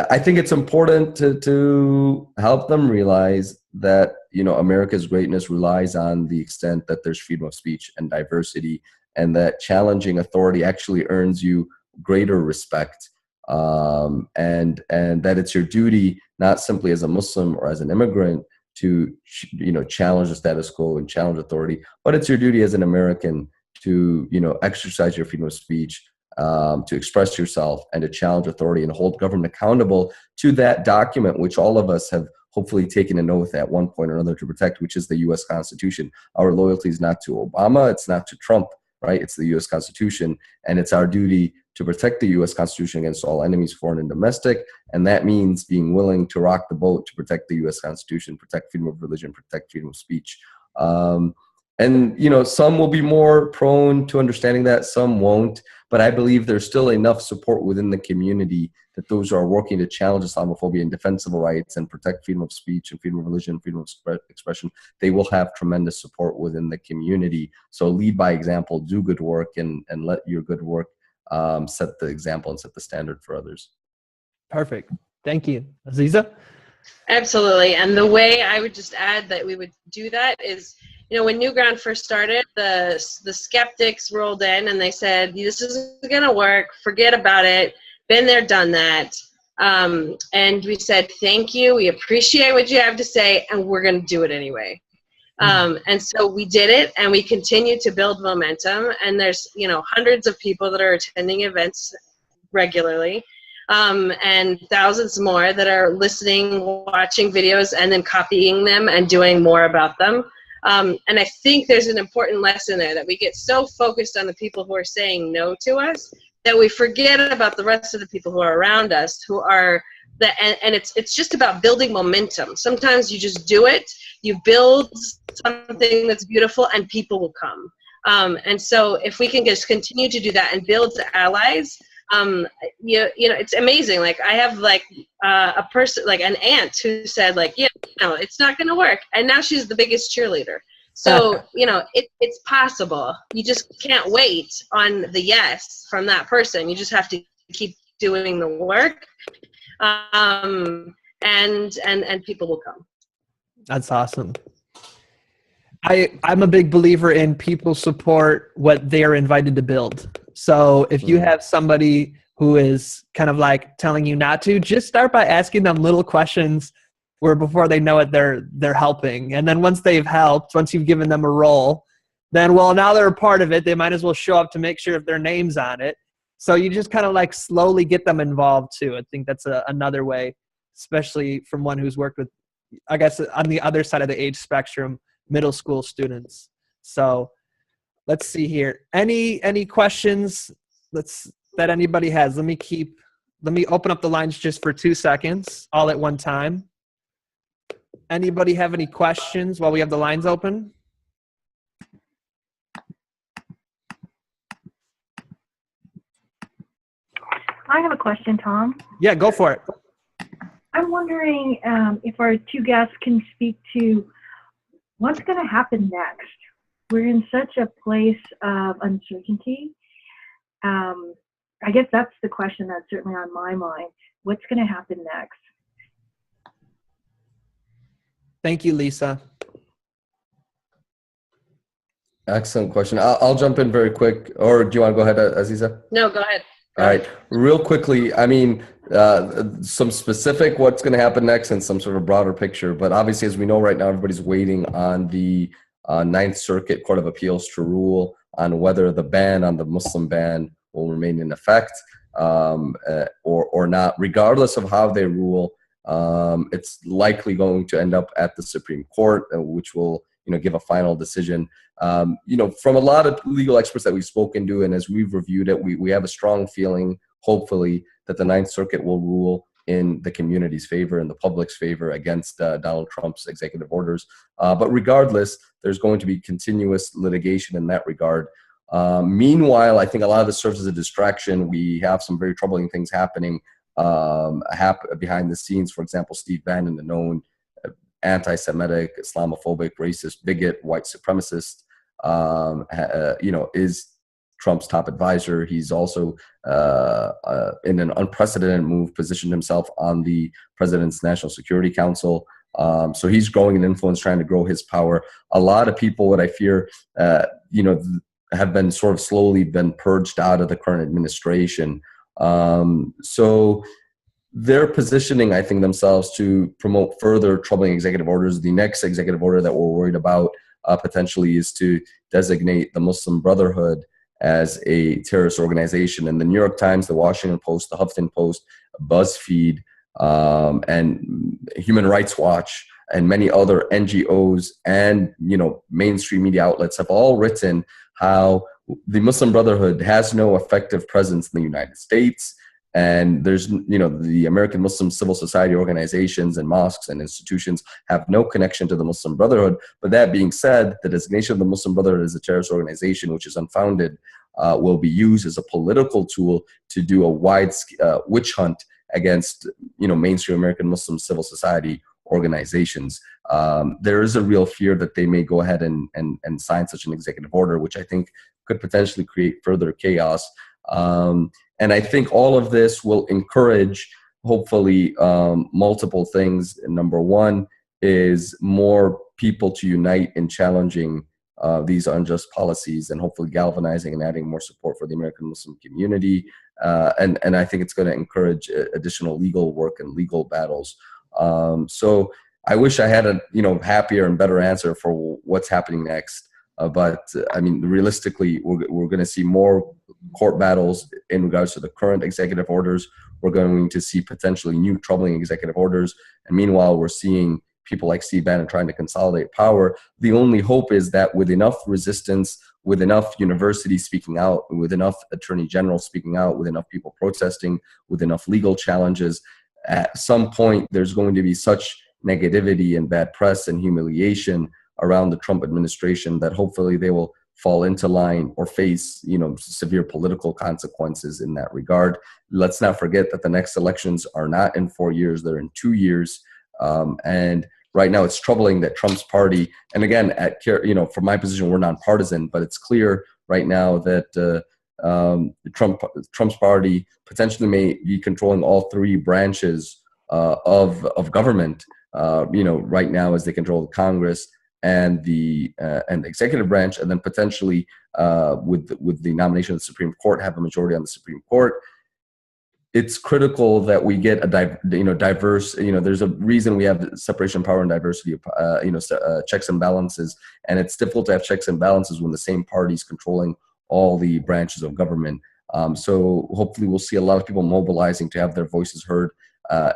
I think it's important to help them realize that, America's greatness relies on the extent that there's freedom of speech and diversity, and that challenging authority actually earns you greater respect, and that it's your duty, not simply as a Muslim or as an immigrant, to challenge the status quo and challenge authority, but it's your duty as an American to exercise your freedom of speech, to express yourself, and to challenge authority and hold government accountable to that document, which all of us have hopefully taken an oath at one point or another to protect, which is the U.S. Constitution. Our loyalty is not to Obama, it's not to Trump, right? It's the U.S. Constitution, and it's our duty to protect the U.S. Constitution against all enemies, foreign and domestic, and that means being willing to rock the boat to protect the U.S. Constitution, protect freedom of religion, protect freedom of speech. And some will be more prone to understanding that, some won't, but I believe there's still enough support within the community that those who are working to challenge Islamophobia and defend civil rights and protect freedom of speech and freedom of religion, freedom of expression, they will have tremendous support within the community. So lead by example, do good work, and let your good work set the example and set the standard for others. Perfect. Thank you. Aziza? Absolutely. And the way I would just add that we would do that is, when New Ground first started, the skeptics rolled in and they said, this isn't going to work, forget about it, been there, done that. And we said, thank you, we appreciate what you have to say, and we're going to do it anyway. And so we did it, and we continue to build momentum, and there's hundreds of people that are attending events regularly, and thousands more that are listening, watching videos, and then copying them and doing more about them. And I think there's an important lesson there, that we get so focused on the people who are saying no to us that we forget about the rest of the people who are around us, who are and it's just about building momentum. Sometimes you just do it, you build something that's beautiful, and people will come. And so if we can just continue to do that and build allies, it's amazing. Like I have a person, like an aunt, who said it's not going to work, and now she's the biggest cheerleader. So it's possible. You just can't wait on the yes from that person. You just have to keep doing the work, and people will come. That's awesome. I'm a big believer in people support what they're invited to build. So if you have somebody who is kind of like telling you not to, just start by asking them little questions where before they know it, they're helping. And then once they've helped, once you've given them a role, then, now they're a part of it. They might as well show up to make sure if their name's on it. So you just kind of like slowly get them involved too. I think that's another way, especially from one who's worked with, I guess, on the other side of the age spectrum, middle school students. So let's see here. Any questions that anybody has? Let me open up the lines just for 2 seconds, all at one time. Anybody have any questions while we have the lines open? I have a question, Tom. Yeah, go for it. I'm wondering if our two guests can speak to what's going to happen next. We're in such a place of uncertainty. I guess that's the question that's certainly on my mind. What's going to happen next? Thank you, Lisa. Excellent question. I'll jump in very quick. Or do you want to go ahead, Aziza? No, go ahead. All right, real quickly, I mean, some specific what's going to happen next and some sort of broader picture. But obviously, as we know right now, everybody's waiting on the Ninth Circuit Court of Appeals to rule on whether the ban on the Muslim ban will remain in effect or not. Regardless of how they rule, it's likely going to end up at the Supreme Court, which will give a final decision. From a lot of legal experts that we've spoken to, and as we've reviewed it, we have a strong feeling, hopefully, that the Ninth Circuit will rule in the community's favor and the public's favor against Donald Trump's executive orders. But regardless, there's going to be continuous litigation in that regard. Meanwhile, I think a lot of this serves as a distraction. We have some very troubling things happening behind the scenes. For example, Steve Bannon, the known anti-Semitic, Islamophobic, racist, bigot, white supremacist, is Trump's top advisor. He's also, in an unprecedented move, positioned himself on the president's National Security Council. So he's growing in influence, trying to grow his power. A lot of people, what I fear, have been sort of slowly been purged out of the current administration. So they're positioning, I think, themselves to promote further troubling executive orders. The next executive order that we're worried about potentially is to designate the Muslim Brotherhood as a terrorist organization. And the New York Times, the Washington Post, the Huffington Post, BuzzFeed, and Human Rights Watch, and many other NGOs and mainstream media outlets have all written how the Muslim Brotherhood has no effective presence in the United States. And there's, the American Muslim civil society organizations and mosques and institutions have no connection to the Muslim Brotherhood. But that being said, the designation of the Muslim Brotherhood as a terrorist organization, which is unfounded, will be used as a political tool to do a wide witch hunt against, mainstream American Muslim civil society organizations. There is a real fear that they may go ahead and sign such an executive order, which I think could potentially create further chaos. And I think all of this will encourage, hopefully, multiple things. Number one is more people to unite in challenging these unjust policies and hopefully galvanizing and adding more support for the American Muslim community. And I think it's going to encourage additional legal work and legal battles. So I wish I had a happier and better answer for what's happening next. But I mean, realistically, we're going to see more court battles in regards to the current executive orders. We're going to see potentially new troubling executive orders. And meanwhile, we're seeing people like Steve Bannon trying to consolidate power. The only hope is that with enough resistance, with enough universities speaking out, with enough attorney generals speaking out, with enough people protesting, with enough legal challenges, at some point there's going to be such negativity and bad press and humiliation around the Trump administration that hopefully they will fall into line or face, severe political consequences in that regard. Let's not forget that the next elections are not in 4 years, they're in 2 years. And right now it's troubling that Trump's party, and again, from my position, we're nonpartisan, but it's clear right now that Trump's party potentially may be controlling all three branches of government, right now, as they control the Congress and the executive branch, and then potentially with the nomination of the Supreme Court, have a majority on the Supreme Court. It's critical that we get a diverse. There's a reason we have separation of power and diversity of checks and balances, and it's difficult to have checks and balances when the same party is controlling all the branches of government. So hopefully we'll see a lot of people mobilizing to have their voices heard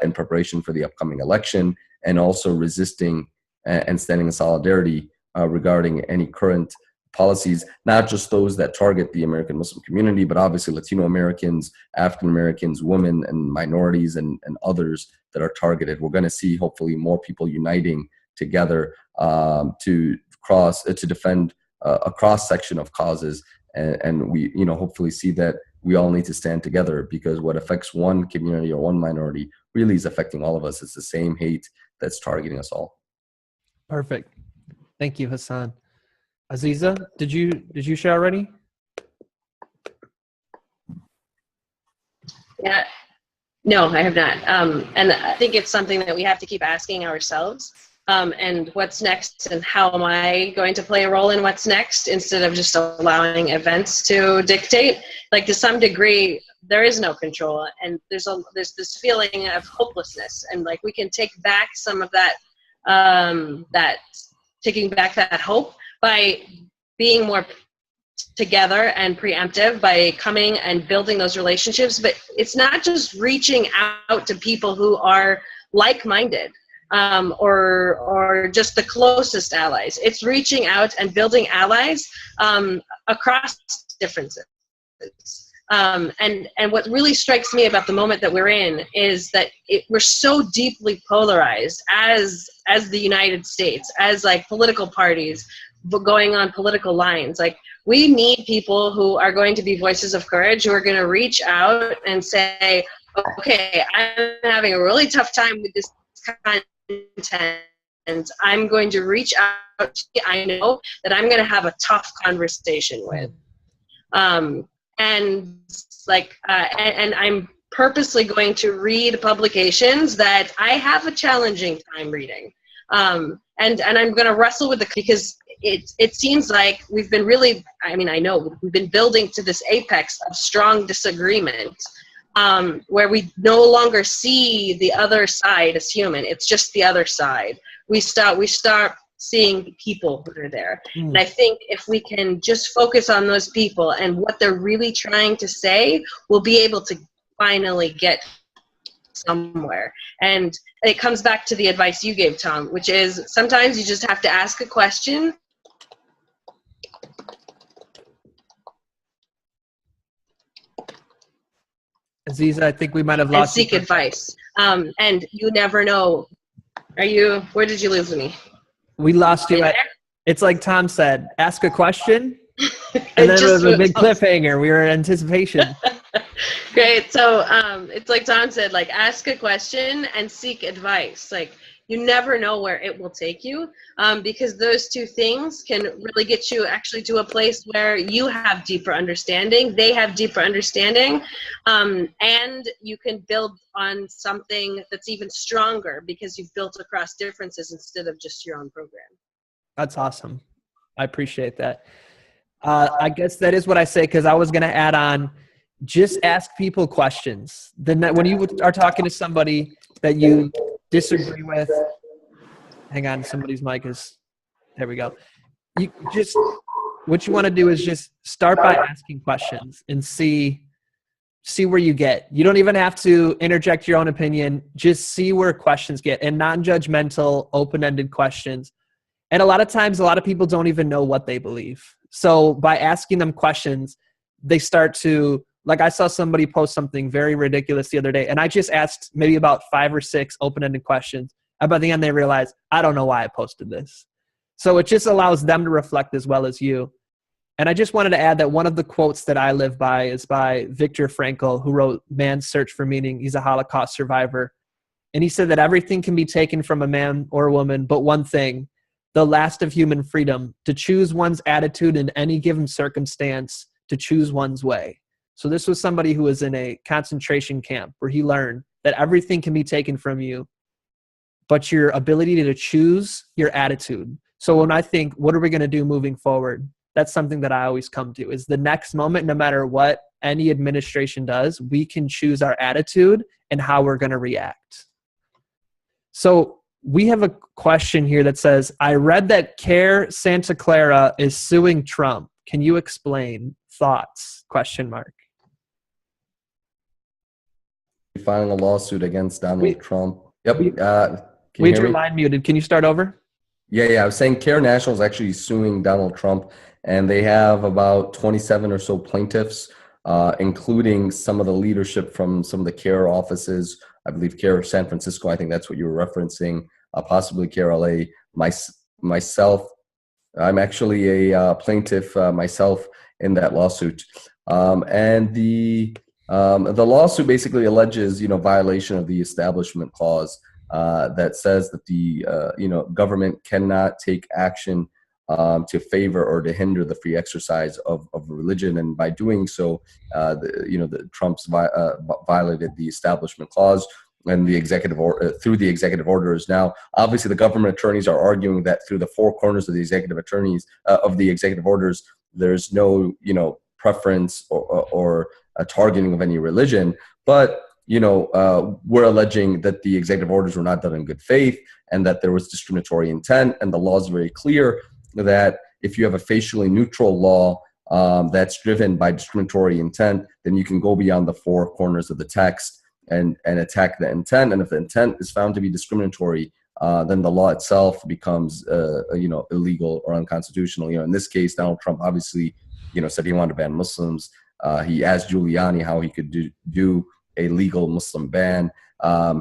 in preparation for the upcoming election, and also resisting and standing in solidarity regarding any current policies, not just those that target the American Muslim community, but obviously Latino Americans, African Americans, women, and minorities, and others that are targeted. We're going to see hopefully more people uniting together to defend a cross section of causes, and we hopefully see that we all need to stand together, because what affects one community or one minority really is affecting all of us. It's the same hate that's targeting us all. Perfect. Thank you, Hassan. Aziza, did you share already? Yeah, no, I have not. And I think it's something that we have to keep asking ourselves. And what's next, and how am I going to play a role in what's next, instead of just allowing events to dictate. Like, to some degree, there is no control, and there's this feeling of hopelessness, and like we can take back some of that, taking back that hope by being more together and preemptive, by coming and building those relationships. But it's not just reaching out to people who are like-minded, or just the closest allies. It's reaching out and building allies across differences. And what really strikes me about the moment that we're in is that we're so deeply polarized as the United States, as like political parties going on political lines. Like, we need people who are going to be voices of courage, who are going to reach out and say, okay, I'm having a really tough time with this content, and I'm going to reach out to you. I know that I'm going to have a tough conversation with. And I'm purposely going to read publications that I have a challenging time reading. And I'm going to wrestle with because it seems like we've been really, I know we've been building to this apex of strong disagreement, where we no longer see the other side as human. It's just the other side. We start seeing people who are there. And I think if we can just focus on those people and what they're really trying to say, we'll be able to finally get somewhere. And it comes back to the advice you gave, Tom, which is sometimes you just have to ask a question. Aziza, I think we might have lost and seek advice. And you never know. Where did you lose me? We lost you at, it's like Tom said, ask a question, and then it was a big cliffhanger. We were in anticipation. Great. So it's like Tom said, like, ask a question and seek advice. Like, you never know where it will take you, because those two things can really get you actually to a place where you have deeper understanding, they have deeper understanding, and you can build on something that's even stronger because you've built across differences instead of just your own program. That's awesome. I appreciate that. I guess that is what I say, because I was going to add on, just ask people questions. Then when you are talking to somebody that you disagree with, hang on, somebody's mic is, there we go. You just, what you want to do is just start by asking questions and see where you get. You don't even have to interject your own opinion. Just see where questions get, and non-judgmental, open-ended questions. And a lot of times, a lot of people don't even know what they believe. So by asking them questions, they start to, like, I saw somebody post something very ridiculous the other day, and I just asked maybe about 5 or 6 open-ended questions. And by the end, they realized, I don't know why I posted this. So it just allows them to reflect as well as you. And I just wanted to add that one of the quotes that I live by is by Viktor Frankl, who wrote Man's Search for Meaning. He's a Holocaust survivor. And he said that everything can be taken from a man or a woman, but one thing, the last of human freedom, to choose one's attitude in any given circumstance, to choose one's way. So this was somebody who was in a concentration camp where he learned that everything can be taken from you, but your ability to choose your attitude. So when I think, what are we going to do moving forward? That's something that I always come to, is the next moment, no matter what any administration does, we can choose our attitude and how we're going to react. So we have a question here that says, I read that CARE Santa Clara is suing Trump. Can you explain? Thoughts? ? Filing a lawsuit against Donald Trump. Yep. We had your line muted. Can you start over? Yeah. I was saying CARE National is actually suing Donald Trump, and they have about 27 or so plaintiffs, including some of the leadership from some of the CARE offices. I believe CARE San Francisco, I think that's what you were referencing, possibly CARE LA. Myself, I'm actually a plaintiff myself in that lawsuit. And the lawsuit basically alleges, violation of the Establishment Clause that says that the government cannot take action to favor or to hinder the free exercise of religion, and by doing so, the Trump's violated the Establishment Clause and the executive through the executive orders. Now, obviously, the government attorneys are arguing that through the 4 corners of the executive orders, there's no preference or a targeting of any religion, but we're alleging that the executive orders were not done in good faith and that there was discriminatory intent. And the law is very clear that if you have a facially neutral law that's driven by discriminatory intent, then you can go beyond the four corners of the text and attack the intent. And if the intent is found to be discriminatory, then the law itself becomes illegal or unconstitutional. In this case, Donald Trump obviously said he wanted to ban Muslims. He asked Giuliani how he could do a legal Muslim ban.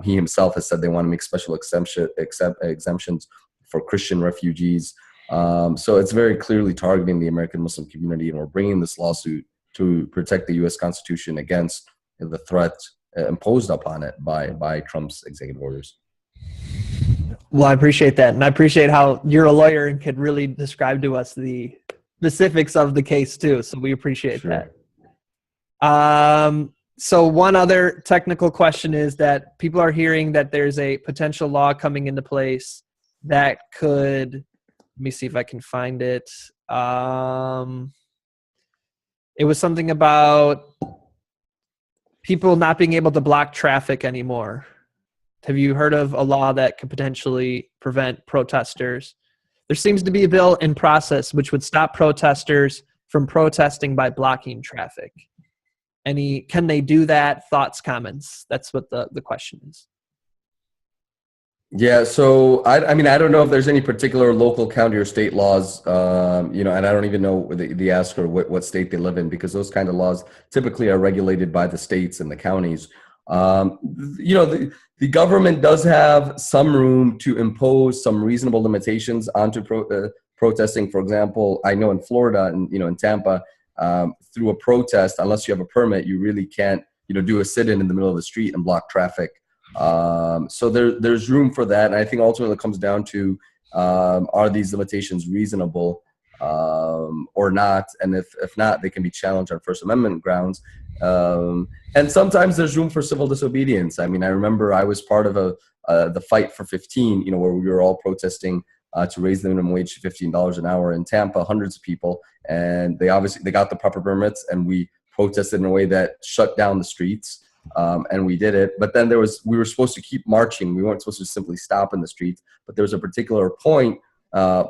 He himself has said they want to make special exemptions for Christian refugees. So it's very clearly targeting the American Muslim community, and we're bringing this lawsuit to protect the U.S. Constitution against the threat imposed upon it by Trump's executive orders. Well, I appreciate that, and I appreciate how you're a lawyer and could really describe to us the specifics of the case too. So we appreciate that. So one other technical question is that people are hearing that there's a potential law coming into place that could, let me see if I can find it. It was something about people not being able to block traffic anymore. Have you heard of a law that could potentially prevent protesters? There seems to be a bill in process which would stop protesters from protesting by blocking traffic. Can they do that? Thoughts, comments? That's what the question is. Yeah, so I mean, I don't know if there's any particular local, county, or state laws, and I don't even know the asker what state they live in, because those kind of laws typically are regulated by the states and the counties. The government does have some room to impose some reasonable limitations onto protesting. For example, I know in Florida and in Tampa, through a protest, unless you have a permit, you really can't do a sit-in in the middle of the street and block traffic. So there's room for that, and I think ultimately it comes down to are these limitations reasonable or not, and if not, they can be challenged on First Amendment grounds. And sometimes there's room for civil disobedience. I mean, I remember I was part of the Fight for 15, where we were all protesting to raise the minimum wage to $15 an hour in Tampa, hundreds of people, and they got the proper permits, and we protested in a way that shut down the streets, and we did it. But then we were supposed to keep marching. We weren't supposed to simply stop in the streets, but there was a particular point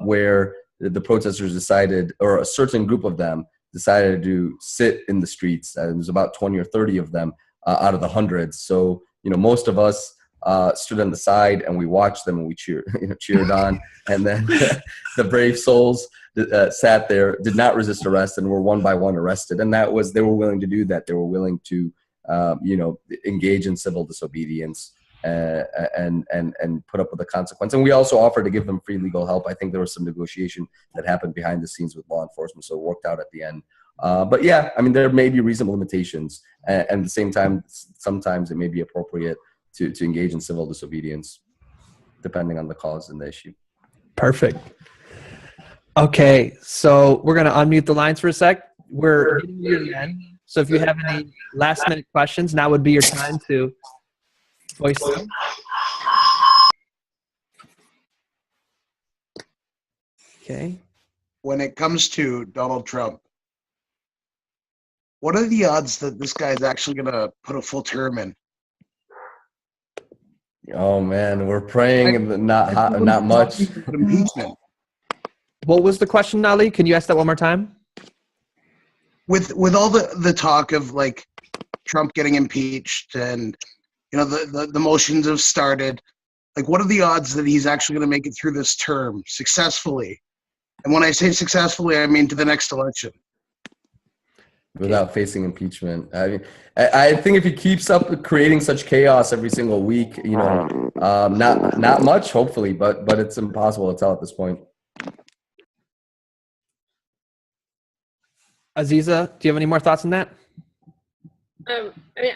where the protesters decided, or a certain group of them decided to sit in the streets. It was about 20 or 30 of them out of the hundreds. So, most of us stood on the side and we watched them and we cheered on. And then the brave souls sat there, did not resist arrest, and were one by one arrested. And they were willing to do that. They were willing to, engage in civil disobedience and put up with the consequence. And we also offered to give them free legal help. I think there was some negotiation that happened behind the scenes with law enforcement, so it worked out at the end. But yeah, I mean, there may be reasonable limitations, and at the same time, sometimes it may be appropriate to engage in civil disobedience, depending on the cause and the issue. Perfect. Okay, so we're going to unmute the lines for a sec. We're getting near the end, so if you have any last-minute questions, now would be your time to voice them. Okay. When it comes to Donald Trump, what are the odds that this guy is actually going to put a full term in? Oh man, we're praying not much. Impeachment. What was the question, Ali? Can you ask that one more time? With all the talk of like Trump getting impeached and the motions have started, like what are the odds that he's actually going to make it through this term successfully? And when I say successfully, I mean to the next election. Without facing impeachment. I mean, I think if he keeps up creating such chaos every single week, not much, hopefully, but it's impossible to tell at this point. Aziza, do you have any more thoughts on that? I mean,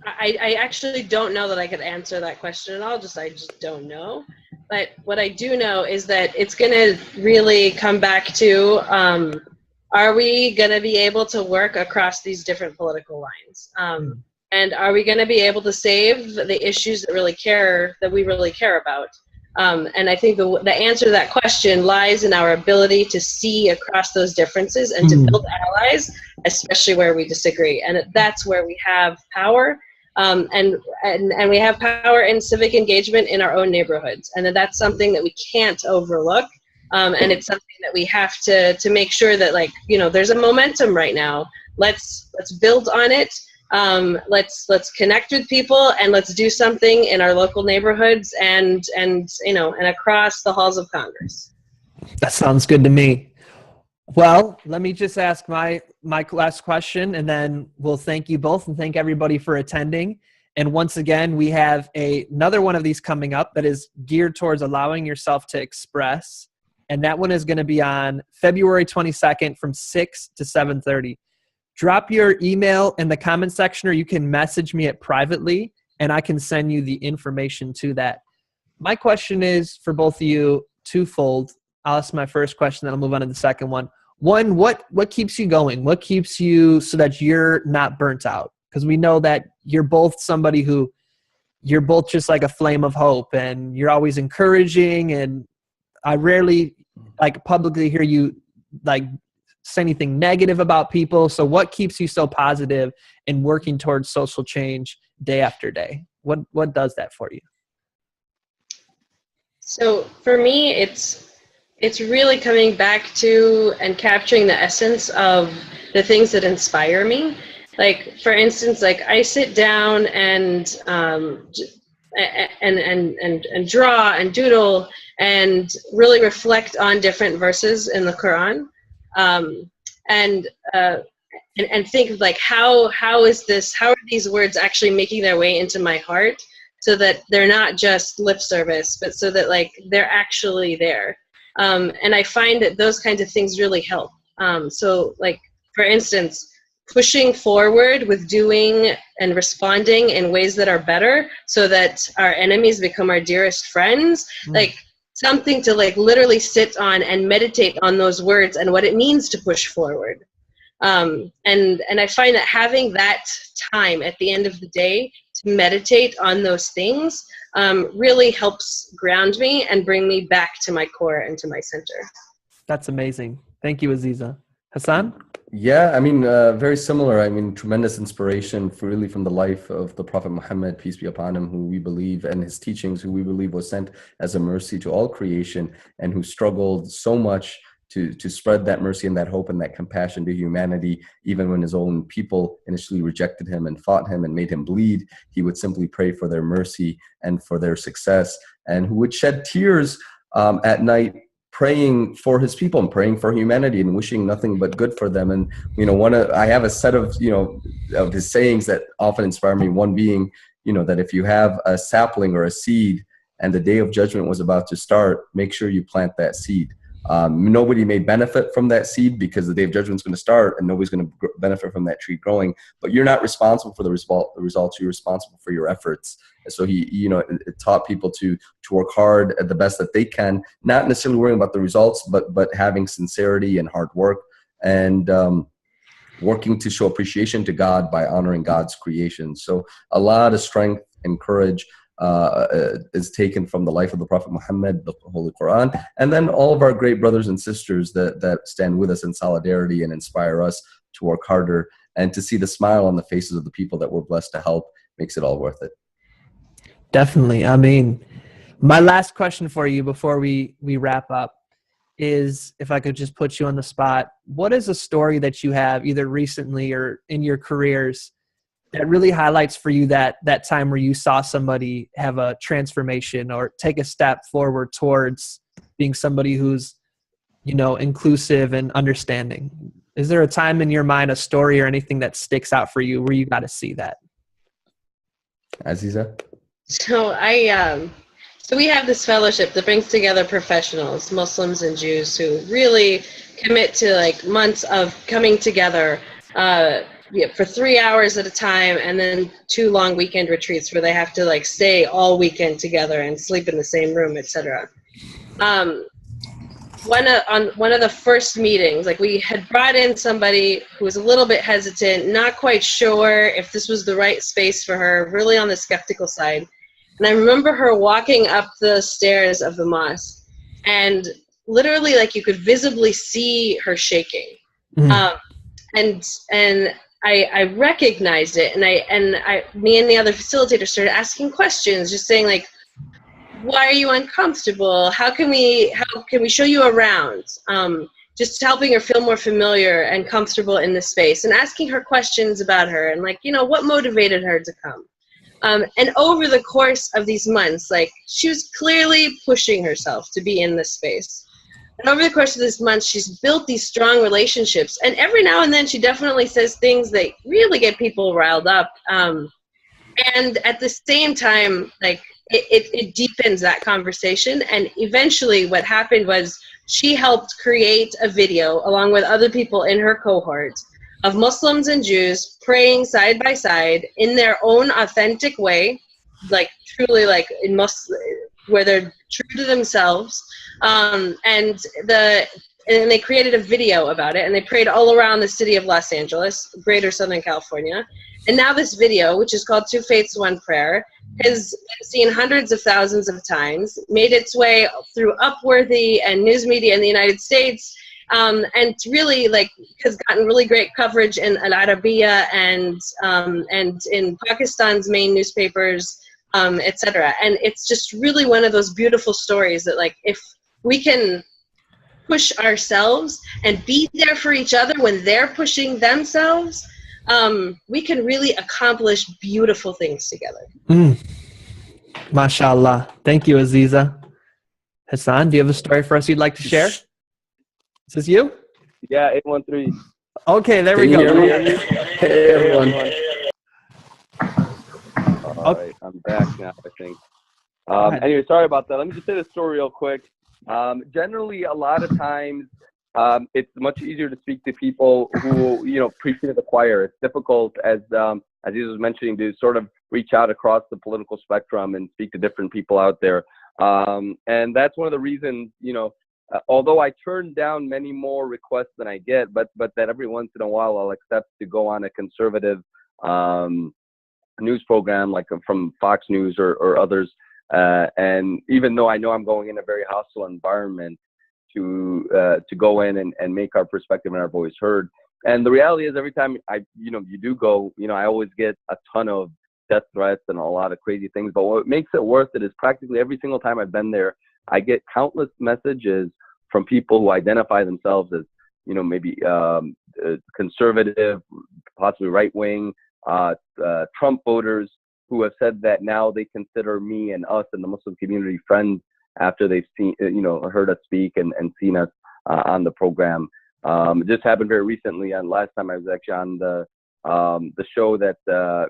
I actually don't know that I could answer that question at all. I just don't know. But what I do know is that it's going to really come back to, are we going to be able to work across these different political lines? And are we going to be able to save the issues that we really care about? And I think the answer to that question lies in our ability to see across those differences and to build allies, especially where we disagree. And that's where we have power. And we have power in civic engagement in our own neighborhoods. And that's something that we can't overlook. And it's something that we have to make sure that, like, you know, there's a momentum right now. Let's build on it. Let's connect with people, and let's do something in our local neighborhoods and you know, and across the halls of Congress. That sounds good to me. Well, let me just ask my last question, and then we'll thank you both and thank everybody for attending. And once again, we have another one of these coming up that is geared towards allowing yourself to express. And that one is going to be on February 22nd from 6 to 7:30. Drop your email in the comment section, or you can message me it privately, and I can send you the information to that. My question is for both of you twofold. I'll ask my first question, then I'll move on to the second one. One, what keeps you going? What keeps you so that you're not burnt out? Because we know that you're both somebody who, you're both just like a flame of hope, and you're always encouraging, and I rarely like publicly hear you like say anything negative about people. So what keeps you so positive and working towards social change day after day? What does that for you? So for me, it's really coming back to and capturing the essence of the things that inspire me. Like, for instance, like I sit down and draw and doodle and really reflect on different verses in the Quran. And think of like how are these words actually making their way into my heart, so that they're not just lip service, but so that like they're actually there. And I find that those kinds of things really help. So like, for instance, pushing forward with doing and responding in ways that are better, so that our enemies become our dearest friends. Like, something to like literally sit on and meditate on those words and what it means to push forward. And I find that having that time at the end of the day to meditate on those things really helps ground me and bring me back to my core and to my center. That's amazing. Thank you, Aziza. Hassan? Yeah, I mean, very similar. I mean, tremendous inspiration really from the life of the Prophet Muhammad, peace be upon him, who we believe, and his teachings, who we believe was sent as a mercy to all creation, and who struggled so much to spread that mercy and that hope and that compassion to humanity. Even when his own people initially rejected him and fought him and made him bleed, he would simply pray for their mercy and for their success, and who would shed tears at night, praying for his people and praying for humanity and wishing nothing but good for them. And, you know, I have a set of, you know, of his sayings that often inspire me. One being, you know, that if you have a sapling or a seed and the day of judgment was about to start, make sure you plant that seed. Nobody may benefit from that seed because the day of judgment is going to start and nobody's going to benefit from that tree growing, but you're not responsible for the results. You're responsible for your efforts. So he, you know, it taught people to work hard at the best that they can, not necessarily worrying about the results, but having sincerity and hard work, and working to show appreciation to God by honoring God's creation. So a lot of strength and courage is taken from the life of the Prophet Muhammad, the Holy Quran, and then all of our great brothers and sisters that stand with us in solidarity and inspire us to work harder, and to see the smile on the faces of the people that we're blessed to help makes it all worth it. Definitely. I mean, my last question for you before we wrap up is, if I could just put you on the spot, what is a story that you have either recently or in your careers that really highlights for you that time where you saw somebody have a transformation or take a step forward towards being somebody who's, you know, inclusive and understanding? Is there a time in your mind, a story or anything that sticks out for you where you got to see that? Aziza? So so we have this fellowship that brings together professionals, Muslims and Jews, who really commit to like months of coming together for 3 hours at a time, and then 2 long weekend retreats where they have to like stay all weekend together and sleep in the same room, etc. On one of the first meetings, like we had brought in somebody who was a little bit hesitant, not quite sure if this was the right space for her, really on the skeptical side. And I remember her walking up the stairs of the mosque, and literally, like, you could visibly see her shaking. Mm. And I recognized it, and me and the other facilitator started asking questions, just saying, like, why are you uncomfortable? How can we show you around? Just helping her feel more familiar and comfortable in the space, and asking her questions about her, and, like, what motivated her to come. And over the course of these months, like, she was clearly pushing herself to be in this space. And over the course of this month, she's built these strong relationships. And every now and then, she definitely says things that really get people riled up. And at the same time, like, it deepens that conversation. And eventually what happened was she helped create a video along with other people in her cohort of Muslims and Jews praying side by side in their own authentic way, like, truly, like, where they're true to themselves. And they created a video about it, and they prayed all around the city of Los Angeles, greater Southern California. And now this video, which is called Two Faiths, One Prayer, has been seen hundreds of thousands of times, made its way through Upworthy and news media in the United States, and it's really, like, has gotten really great coverage in Al Arabiya and in Pakistan's main newspapers, etc. And it's just really one of those beautiful stories that, like, if we can push ourselves and be there for each other when they're pushing themselves, we can really accomplish beautiful things together. MashaAllah. Thank you, Aziza. Hassan, do you have a story for us you'd like to share? Is this you? Yeah, 813. Okay, there we Can you go. hear me? Hey, everyone. All right, I'm back now, I think. Anyway, sorry about that. Let me just say the story real quick. Generally, a lot of times, it's much easier to speak to people who, preach to the choir. It's difficult, as he was mentioning, to sort of reach out across the political spectrum and speak to different people out there. And that's one of the reasons, although I turn down many more requests than I get, but that every once in a while I'll accept to go on a conservative news program, like from Fox News or others. And even though I know I'm going in a very hostile environment, to go in and make our perspective and our voice heard. And the reality is, every time you do go, I always get a ton of death threats and a lot of crazy things. But what makes it worth it is practically every single time I've been there, I get countless messages from people who identify themselves as, maybe conservative, possibly right wing, Trump voters, who have said that now they consider me and us and the Muslim community friends after they've seen, heard us speak and seen us on the program. It just happened very recently. And last time I was actually on the show that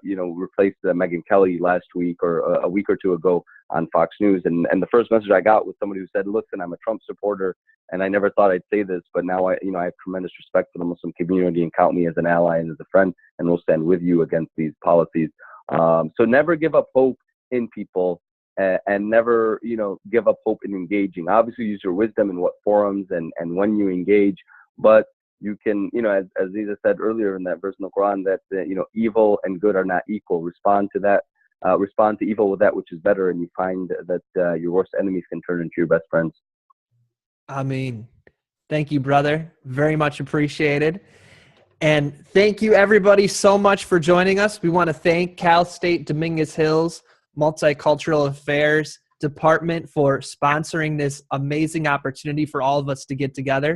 replaced Megyn Kelly last week or a week or two ago on Fox News. And the first message I got was somebody who said, "Listen, I'm a Trump supporter, and I never thought I'd say this, but now I have tremendous respect for the Muslim community and count me as an ally and as a friend, and will stand with you against these policies." So never give up hope in people. And never, give up hope in engaging. Obviously, use your wisdom in what forums and when you engage. But you can, as Aziza said earlier in that verse in the Quran, that evil and good are not equal. Respond to that. Respond to evil with that which is better, and you find that your worst enemies can turn into your best friends. Ameen. Thank you, brother. Very much appreciated. And thank you, everybody, so much for joining us. We want to thank Cal State Dominguez Hills Multicultural Affairs Department for sponsoring this amazing opportunity for all of us to get together.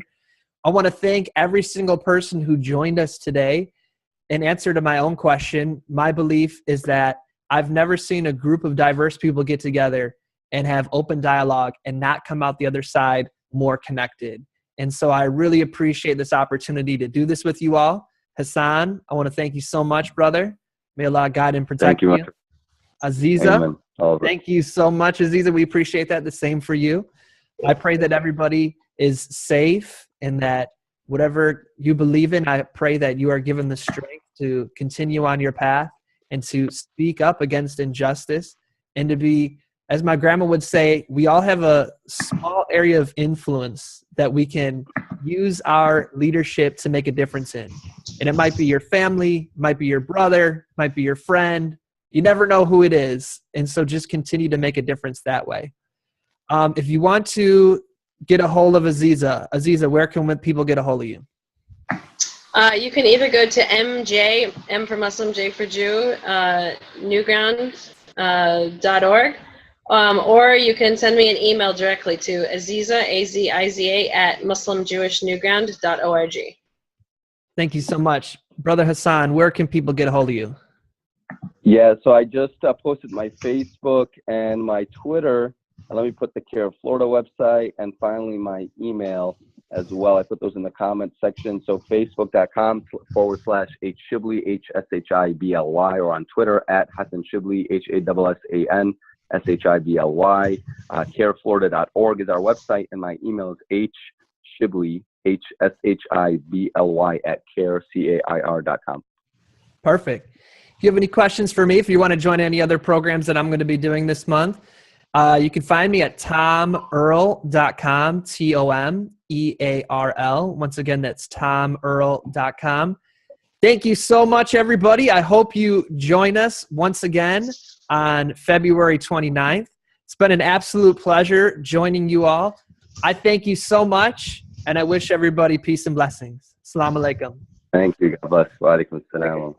I want to thank every single person who joined us today. In answer to my own question, my belief is that I've never seen a group of diverse people get together and have open dialogue and not come out the other side more connected. And so I really appreciate this opportunity to do this with you all. Hassan, I want to thank you so much, brother. May Allah guide and protect you. Aziza, thank you so much, Aziza. We appreciate that. The same for you. I pray that everybody is safe and that whatever you believe in, I pray that you are given the strength to continue on your path and to speak up against injustice and to be, as my grandma would say, we all have a small area of influence that we can use our leadership to make a difference in. And it might be your family, might be your brother, might be your friend, You never know who it is. And so just continue to make a difference that way. If you want to get a hold of Aziza, where can people get a hold of you? You can either go to MJ, M for Muslim, J for Jew, newground.org, or you can send me an email directly to Aziza, A-Z-I-Z-A, at muslimjewishnewground.org. Thank you so much. Brother Hassan, where can people get a hold of you? Yeah, so I just posted my Facebook and my Twitter. Let me put the Care of Florida website and finally my email as well. I put those in the comments section. So facebook.com/HShibly, H-S-H-I-B-L-Y, or on Twitter at Hassan Shibly, H-A-S-S-A-N SHIBLY. Careflorida.org is our website, and my email is hshibly, HSHIBLY, at cair.com. Perfect. If you have any questions for me, if you want to join any other programs that I'm going to be doing this month, you can find me at tomearl.com, TOMEARL. Once again, that's tomearl.com. Thank you so much, everybody. I hope you join us once again on February 29th. It's been an absolute pleasure joining you all. I thank you so much, and I wish everybody peace and blessings. Assalamu alaikum. Thank you. God bless. Wa alaikum assalam.